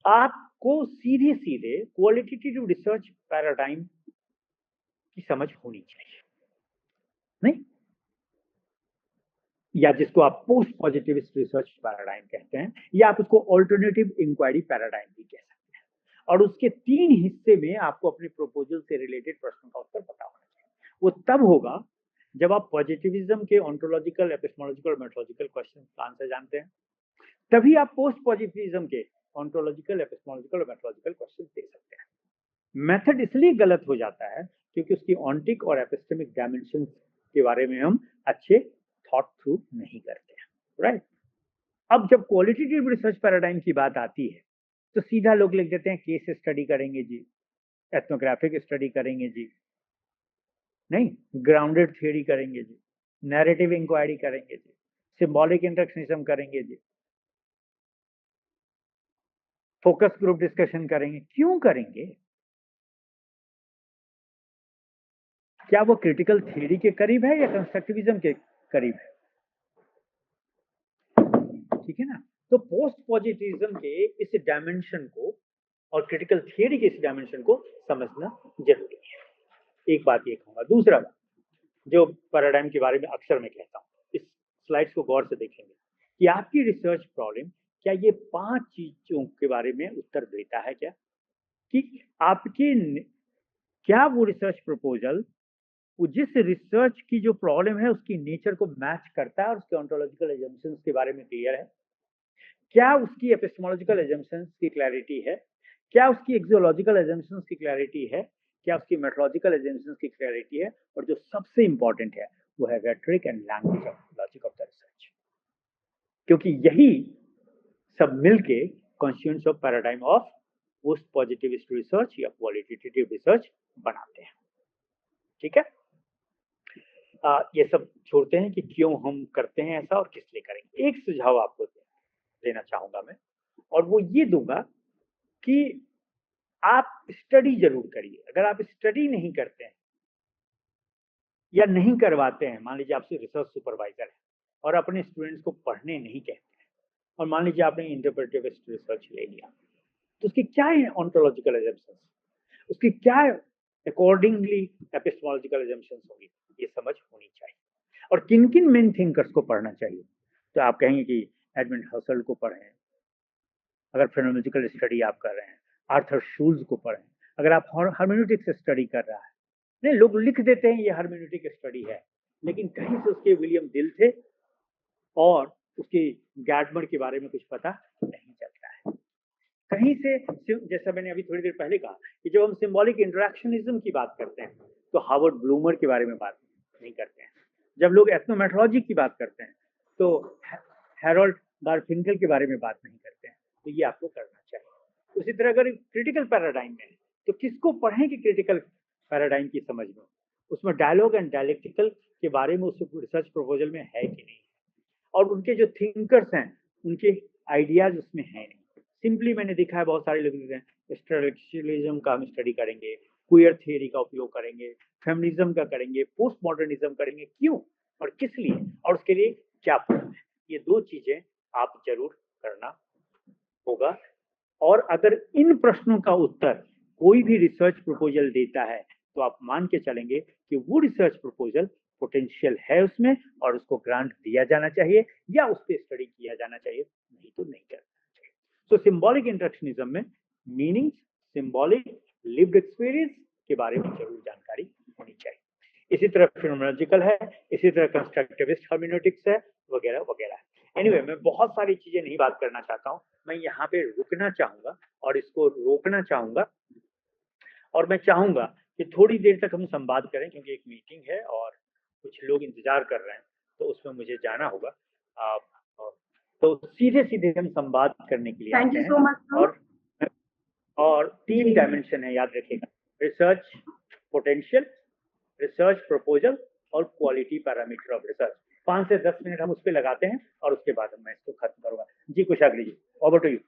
आपको सीधे सीधे क्वालिटेटिव रिसर्च पैराडाइम की समझ होनी चाहिए, नहीं, या जिसको आप पोस्ट पॉजिटिविस्ट रिसर्च पैराडाइम कहते हैं, या आप उसको ऑल्टरनेटिव इंक्वायरी पैराडाइम भी कह सकते हैं. और उसके तीन हिस्से में आपको अपने प्रपोजल से रिलेटेड प्रश्नों का उत्तर पता होना चाहिए. वो तब होगा जब आप पॉजिटिविज्म के ऑन्टोलॉजिकल, एपिस्टेमोलॉजिकल और मेथोलॉजिकल क्वेश्चन का आंसर जानते हैं, तभी आप पोस्ट पॉजिटिविज्म के ऑन्टोलॉजिकल, एपिस्टेमोलॉजिकल और मेथोलॉजिकल क्वेश्चन दे सकते हैं. मेथड इसलिए गलत हो जाता है क्योंकि उसकी ऑन्टिक और एपिस्टेमिक डायमेंशन के बारे में हम अच्छे थॉट थ्रू नहीं करते हैं, राइट. अब जब क्वालिटेटिव रिसर्च पैराडाइम की बात आती है तो सीधा लोग लिख देते हैं केस स्टडी करेंगे जी, एथनोग्राफिक स्टडी करेंगे जी, नहीं, ग्राउंडेड थ्योरी करेंगे जी, नैरेटिव इंक्वायरी करेंगे जी, सिंबॉलिक इंटरेक्शनिज्म करेंगे जी, फोकस ग्रुप डिस्कशन करेंगे. क्यों करेंगे? क्या वो क्रिटिकल थ्योरी के करीब है या कंस्ट्रक्टिविज्म के करीब है? ठीक है ना. तो पोस्ट पॉजिटिविज्म के इस डायमेंशन को और क्रिटिकल थ्योरी के इस डायमेंशन को समझना जरूरी है. एक बात ये कहूंगा. दूसरा बात जो पैराडाइम के बारे में अक्सर मैं कहता हूँ, इस स्लाइड्स को गौर से देखेंगे कि आपकी रिसर्च प्रॉब्लम क्या ये 5 चीजों के बारे में उत्तर देता है क्या, कि आपके क्या वो रिसर्च प्रपोजल वो जिस रिसर्च की जो प्रॉब्लम है उसकी नेचर को मैच करता है और उसके ऑन्टोलॉजिकल एजम्पशंस के बारे में क्लियर है, क्या उसकी एपिस्टेमोलॉजिकल एजम्पशंस की क्लैरिटी है, क्या उसकी एक्सियोलॉजिकल एजम्पशंस की क्लैरिटी है, क्या उसकी मेथोडोलॉजिकल एजम्पशंस की क्लैरिटी है, और जो सबसे इंपॉर्टेंट है वो है rhetoric and language of logic of the research, क्योंकि यही सब मिलके constituents of paradigm of post positivist research या क्वालिटेटिव रिसर्च बनाते हैं। ठीक है, ये सब छोड़ते हैं कि क्यों हम करते हैं ऐसा और किस लिए करेंगे। एक सुझाव आपको देना चाहूंगा मैं, और वो ये दूंगा कि आप स्टडी जरूर करिए। अगर आप स्टडी नहीं करते हैं या नहीं करवाते हैं, मान लीजिए आपसे रिसर्च सुपरवाइजर है और अपने स्टूडेंट्स को पढ़ने नहीं कहते हैं, और मान लीजिए आपने इंटरप्रेटिविस्ट रिसर्च ले लिया, तो उसकी क्या है ऑन्टोलॉजिकल एजम्पशंस, उसकी क्या अकॉर्डिंगली एपिस्टेमोलॉजिकल एजम्पशंस होगी, ये समझ होनी चाहिए। और किन किन मेन थिंकर्स को पढ़ना चाहिए, तो आप कहेंगे कि एडमंड हसल को पढ़ें, अगर फेनोलॉजिकल स्टडी आप कर रहे हैं, आर्थर शूल्स को पढ़ें। अगर आप हर्मेन्यूटिक्स स्टडी कर रहा है, नहीं लोग लिख देते हैं ये हर्मेन्यूटिक स्टडी है, लेकिन कहीं से उसके विलियम दिल थे और उसके गैटमर के बारे में कुछ पता नहीं चलता है। कहीं से, जैसा मैंने अभी थोड़ी देर पहले कहा कि जब हम सिंबॉलिक इंटरेक्शनिज्म की बात करते हैं तो हार्वर्ड ब्लूमर के बारे में बात नहीं करते हैं। जब लोग एथनोमेट्रोलॉजी की बात करते हैं तो हैरोल्ड गारफिंकल के बारे में बात नहीं करते हैं। तो ये आपको करना चाहिए। उसी तरह अगर क्रिटिकल पैराडाइम में तो किसको पढ़ें कि क्रिटिकल पैराडाइम की समझ में, उसमें डायलॉग एंड डायलेक्टिकल के बारे में उस रिसर्च प्रपोजल में है कि नहीं, और उनके जो थिंकर्स हैं उनके आइडियाज उसमें है नहीं। सिंपली मैंने देखा है बहुत सारे लोग स्ट्रक्चरलिज्म का हम स्टडी करेंगे, क्वियर थियरी का उपयोग करेंगे, फेमिनिज्म का करेंगे, पोस्ट मॉडर्निज्म करेंगे, क्यों और किस लिए और उसके लिए क्या प्रूफ है, ये दो चीजें आप जरूर करना होगा। और अगर इन प्रश्नों का उत्तर कोई भी रिसर्च प्रपोजल देता है तो आप मान के चलेंगे कि वो रिसर्च प्रपोजल पोटेंशियल है उसमें और उसको ग्रांट दिया जाना चाहिए या उस पर स्टडी किया जाना चाहिए, नहीं तो नहीं करना चाहिए। तो सिंबॉलिक इंटरेक्शनिज्म में मीनिंग्स, सिंबॉलिक लिव्ड एक्सपीरियंस के बारे में जरूर जानकारी होनी चाहिए। इसी तरह फिनोमेनोलॉजिकल है, इसी तरह कंस्ट्रक्टिविस्ट हर्मेन्यूटिक्स है, वगैरह वगैरह। एनीवे, मैं बहुत सारी चीजें नहीं बात करना चाहता हूँ, मैं यहाँ पे रुकना चाहूंगा और इसको रोकना चाहूंगा, और मैं चाहूंगा कि थोड़ी देर तक हम संवाद करें क्योंकि एक मीटिंग है और कुछ लोग इंतजार कर रहे हैं तो उसमें मुझे जाना होगा। तो सीधे सीधे हम संवाद करने के लिए थैंक आते यू हैं। सो मच और 3 डायमेंशन है, याद रखिएगा, रिसर्च पोटेंशियल, रिसर्च प्रपोजल और क्वालिटी पैरामीटर ऑफ रिसर्च। 5 से 10 मिनट हम उस पर लगाते हैं और उसके बाद मैं इसको खत्म करूंगा। जी कुशाग्री जी, ओवर टू यू।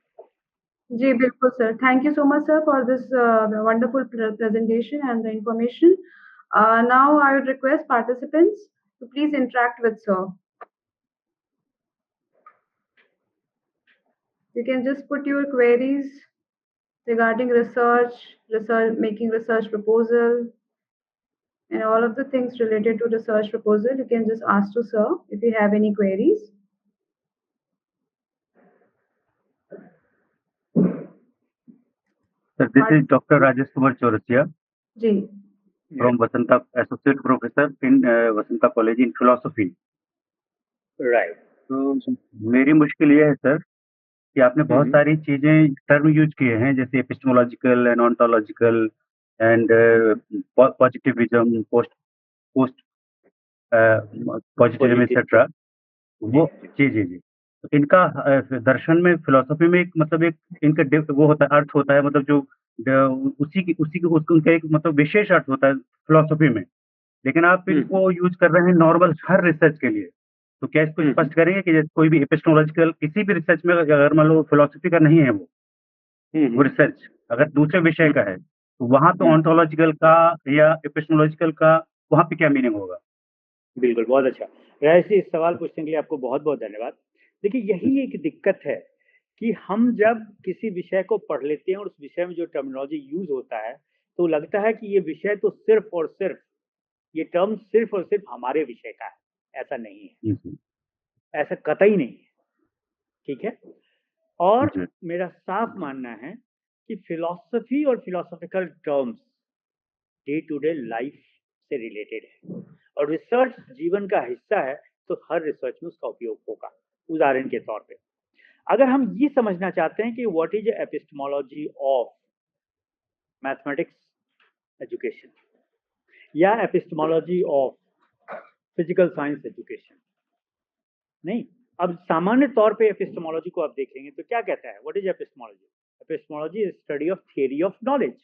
जी बिल्कुल sir, thank you so much sir for this wonderful presentation and the information. Now I would request participants to please interact with sir. You can just put your queries regarding research, making research proposal, and all of the things related to research proposal. You can just ask to sir if you have any queries. Sir, this is Dr. Rajesh Kumar Chaurasia ji from Vasanta, Associate Professor in Vasanta College in Philosophy. Right. तो मेरी मुश्किल ये है sir कि आपने बहुत सारी चीजें टर्म यूज किए हैं जैसे epistemological and ontological and positivism, post post positivism etcetera. वो जी जी जी तो इनका दर्शन में, फिलोसफी में एक मतलब एक इनका वो होता है, अर्थ होता है, मतलब जो उसी की उनका एक मतलब विशेष अर्थ होता है फिलोसफी में। लेकिन आप इनको यूज कर रहे हैं नॉर्मल हर रिसर्च के लिए, तो क्या इसको स्पष्ट करेंगे कि जैसे कोई भी एपिस्टेमोलॉजिकल किसी भी रिसर्च में अगर मान लो फिलोसफी का नहीं है वो रिसर्च अगर दूसरे विषय का है तो वहां तो ऑन्टोलॉजिकल का या एपिस्टेमोलॉजिकल का वहां पे क्या मीनिंग होगा? बिल्कुल, बहुत अच्छा राजेश जी, इस सवाल पूछने के लिए आपको बहुत बहुत धन्यवाद। देखिए, यही एक दिक्कत है कि हम जब किसी विषय को पढ़ लेते हैं और उस विषय में जो टर्मिनोलॉजी यूज होता है तो लगता है कि ये विषय तो सिर्फ और सिर्फ, ये टर्म सिर्फ और सिर्फ हमारे विषय का है। ऐसा नहीं है, ऐसा कतई नहीं है। ठीक है, और मेरा साफ मानना है कि फिलॉसफी और philosophical terms day to day life से रिलेटेड है और रिसर्च जीवन का हिस्सा है, तो हर रिसर्च में उसका उपयोग होगा। उदाहरण के तौर पे अगर हम ये समझना चाहते हैं कि what is epistemology of mathematics education या epistemology of physical science education. नहीं, अब सामान्य तौर पे एपिस्टेमोलॉजी को आप देखेंगे तो क्या कहता है, what is epistemology? Epistemology is study of theory of knowledge.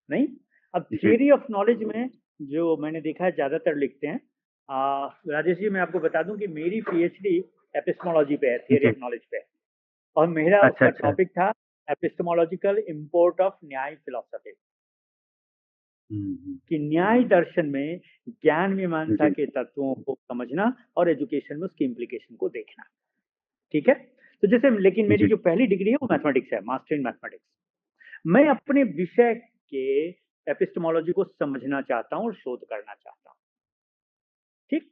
नहीं, अब जी थियरी ऑफ नॉलेज में जो मैंने देखा है ज्यादातर लिखते हैं, राजेश जी मैं आपको बता दूं कि मेरी पीएचडी एपिस्टेमोलॉजी पे है, थियरी जी ऑफ नॉलेज पे है, और मेरा अच्छा उसका अच्छा टॉपिक था एपिस्टेमोलॉजिकल इंपोर्ट ऑफ न्याय फिलोसफी, कि न्याय दर्शन में ज्ञान मीमांसा जी के तत्वों को समझना और एजुकेशन में उसकी इम्प्लीकेशन को देखना। ठीक है, तो जैसे लेकिन मेरी जी जो पहली डिग्री है वो मैथमेटिक्स है, मास्टर इन मैथमेटिक्स। मैं अपने विषय के एपिस्टेमोलॉजी को समझना चाहता हूँ और शोध करना चाहता हूँ। ठीक,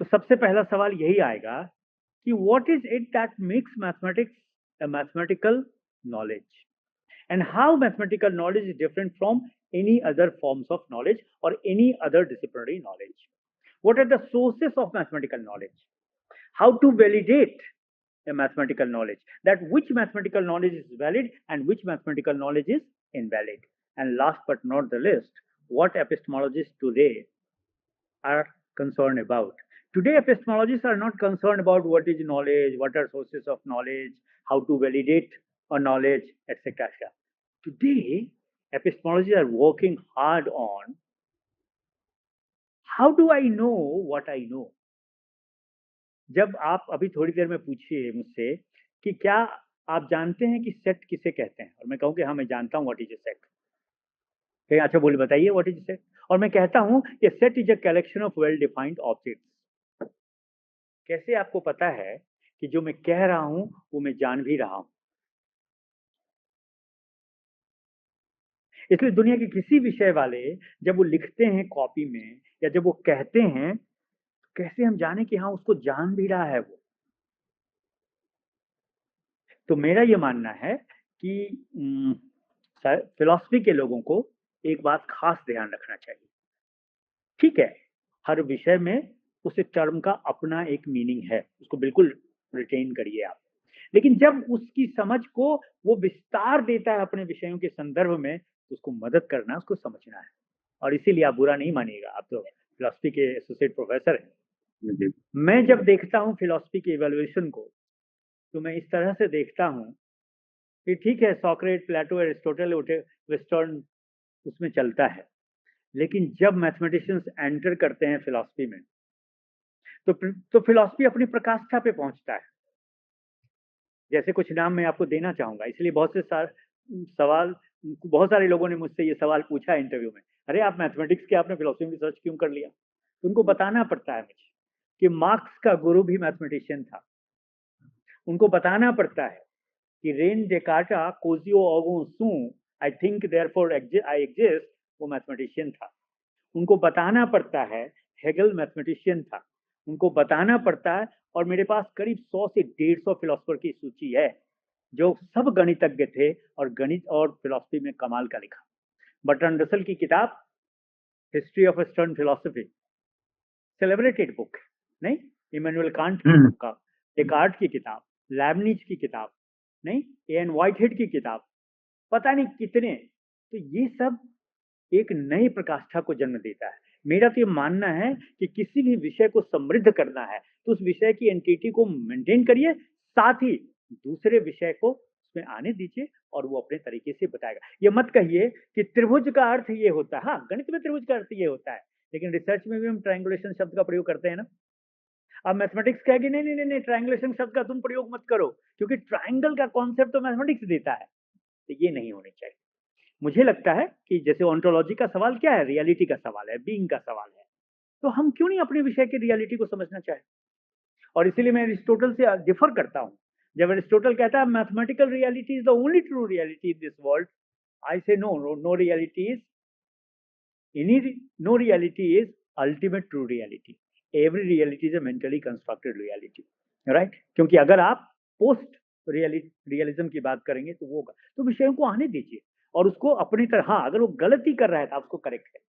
तो सबसे पहला सवाल यही आएगा कि what is it that makes mathematics a mathematical knowledge and how mathematical knowledge is different from any other forms of knowledge or any other disciplinary knowledge. What are the sources of mathematical knowledge? How to validate a mathematical knowledge, that which mathematical knowledge is valid and which mathematical knowledge is invalid. And last but not the least, what epistemologists today are concerned about. Today, epistemologists are not concerned about what is knowledge, what are sources of knowledge, how to validate a knowledge, etc. Today, epistemologists are working hard on how do I know what I know. जब आप अभी थोड़ी देर में पूछिए मुझसे कि क्या आप जानते हैं कि सेट किसे कहते हैं, और मैं कहूँ कि हाँ मैं जानता हूँ व्हाट इज ए सेट, कहीं अच्छा बोलिए बताइए व्हाट इज ए सेट, और मैं कहता हूँ कि set is a collection of well defined objects. कैसे आपको पता है कि जो मैं कह रहा हूं वो मैं जान भी रहा हूं? इसलिए दुनिया के किसी विषय वाले जब वो लिखते हैं कॉपी में या जब वो कहते हैं, कैसे हम जाने कि हाँ उसको जान भी रहा है वो? तो मेरा ये मानना है कि फिलॉसफी के लोगों को एक बात खास ध्यान रखना चाहिए। ठीक है, हर विषय में उस टर्म का अपना एक मीनिंग है, उसको बिल्कुल रिटेन करिए आप, लेकिन जब उसकी समझ को वो विस्तार देता है अपने विषयों के संदर्भ में, तो उसको मदद करना, उसको समझना है। और इसीलिए आप बुरा नहीं मानिएगा, आप तो फिलोसफी के एसोसिएट प्रोफेसर हैं। जी मैं जब देखता हूँ फिलोसफी के इवैल्यूएशन को, तो मैं इस तरह से देखता हूँ कि ठीक है सॉक्रेट, प्लेटो, एरिस्टोटल, वेस्टर्न उसमें चलता है, लेकिन जब मैथमेटिशियंस एंटर करते हैं फिलोसफी में, तो फिलोसफी अपनी प्रकाष्ठा पे पहुंचता है। जैसे कुछ नाम मैं आपको देना चाहूंगा, इसलिए बहुत सारे लोगों ने मुझसे ये सवाल पूछा इंटरव्यू में, अरे आप मैथमेटिक्स के आपने फिलोसफी में रिसर्च क्यों कर लिया? तो उनको बताना पड़ता है मुझे कि मार्क्स का गुरु भी मैथमेटिशियन था। उनको बताना पड़ता है कि रेन डेकार्टा कोजियो ओगो सू, I think therefore I exist, वो मैथमेटिशियन था। उनको बताना पड़ता है हेगल मैथमेटिशियन था। उनको बताना पड़ता है, और मेरे पास करीब 100 से 150 फिलोसफर की सूची है जो सब गणितज्ञ थे और गणित और फिलोसफी में कमाल का लिखा। बर्ट्रैंड रसल की किताब history of western philosophy, celebrated book, नहीं, इमैनुअल कांट की बुक, डेकार्ट की किताब, लैबनिज की किताब, नहीं, एन व्हाइटहेड की किताब, पता नहीं कितने। तो ये सब एक नई प्रकाष्ठा को जन्म देता है। मेरा तो ये मानना है कि किसी भी विषय को समृद्ध करना है तो उस विषय की एंटिटी को मेंटेन करिए, साथ ही दूसरे विषय को उसमें आने दीजिए और वो अपने तरीके से बताएगा। ये मत कहिए कि त्रिभुज का अर्थ ये होता है, हाँ गणित में त्रिभुज का अर्थ ये होता है, लेकिन रिसर्च में भी हम ट्रायंगुलेशन शब्द का प्रयोग करते हैं ना। अब मैथमेटिक्स कहेगी नहीं नहीं नहीं, ट्रायंगुलेशन शब्द का तुम प्रयोग मत करो, क्योंकि ट्रायंगल का कॉन्सेप्ट तो मैथमेटिक्स देता है। तो ये नहीं होनी चाहिए। मुझे लगता है कि जैसे ऑन्टोलॉजी का सवाल क्या है, रियलिटी का सवाल है, बीइंग का सवाल है, तो हम क्यों नहीं अपने विषय की रियलिटी को समझना चाहें? और इसीलिए मैं एरिस्टोटल से डिफर करता हूं। जब एरिस्टोटल कहता है mathematical reality is the only true reality in this world, I say no, no reality is no reality is ultimate true reality. Every reality is a mentally constructed reality, right? क्योंकि अगर आप post realism की बात करेंगे तो वो होगा। तो विषयों को आने दीजिए और उसको अपनी तरह, हाँ अगर वो गलती कर रहा है तो आप उसको करेक्ट करें,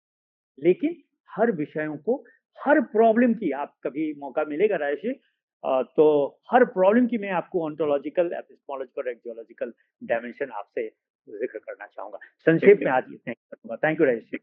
लेकिन हर विषयों को, हर प्रॉब्लम की, आप कभी मौका मिलेगा राजेश जी, तो हर प्रॉब्लम की मैं आपको ऑन्टोलॉजिकल, एपिस्टेमोलॉजिकल, एक्जियोलॉजिकल डायमेंशन आपसे जिक्र करना चाहूंगा। संक्षेप ठीक में है। आज इतना ही करूंगा। Thank you Rajesh ji.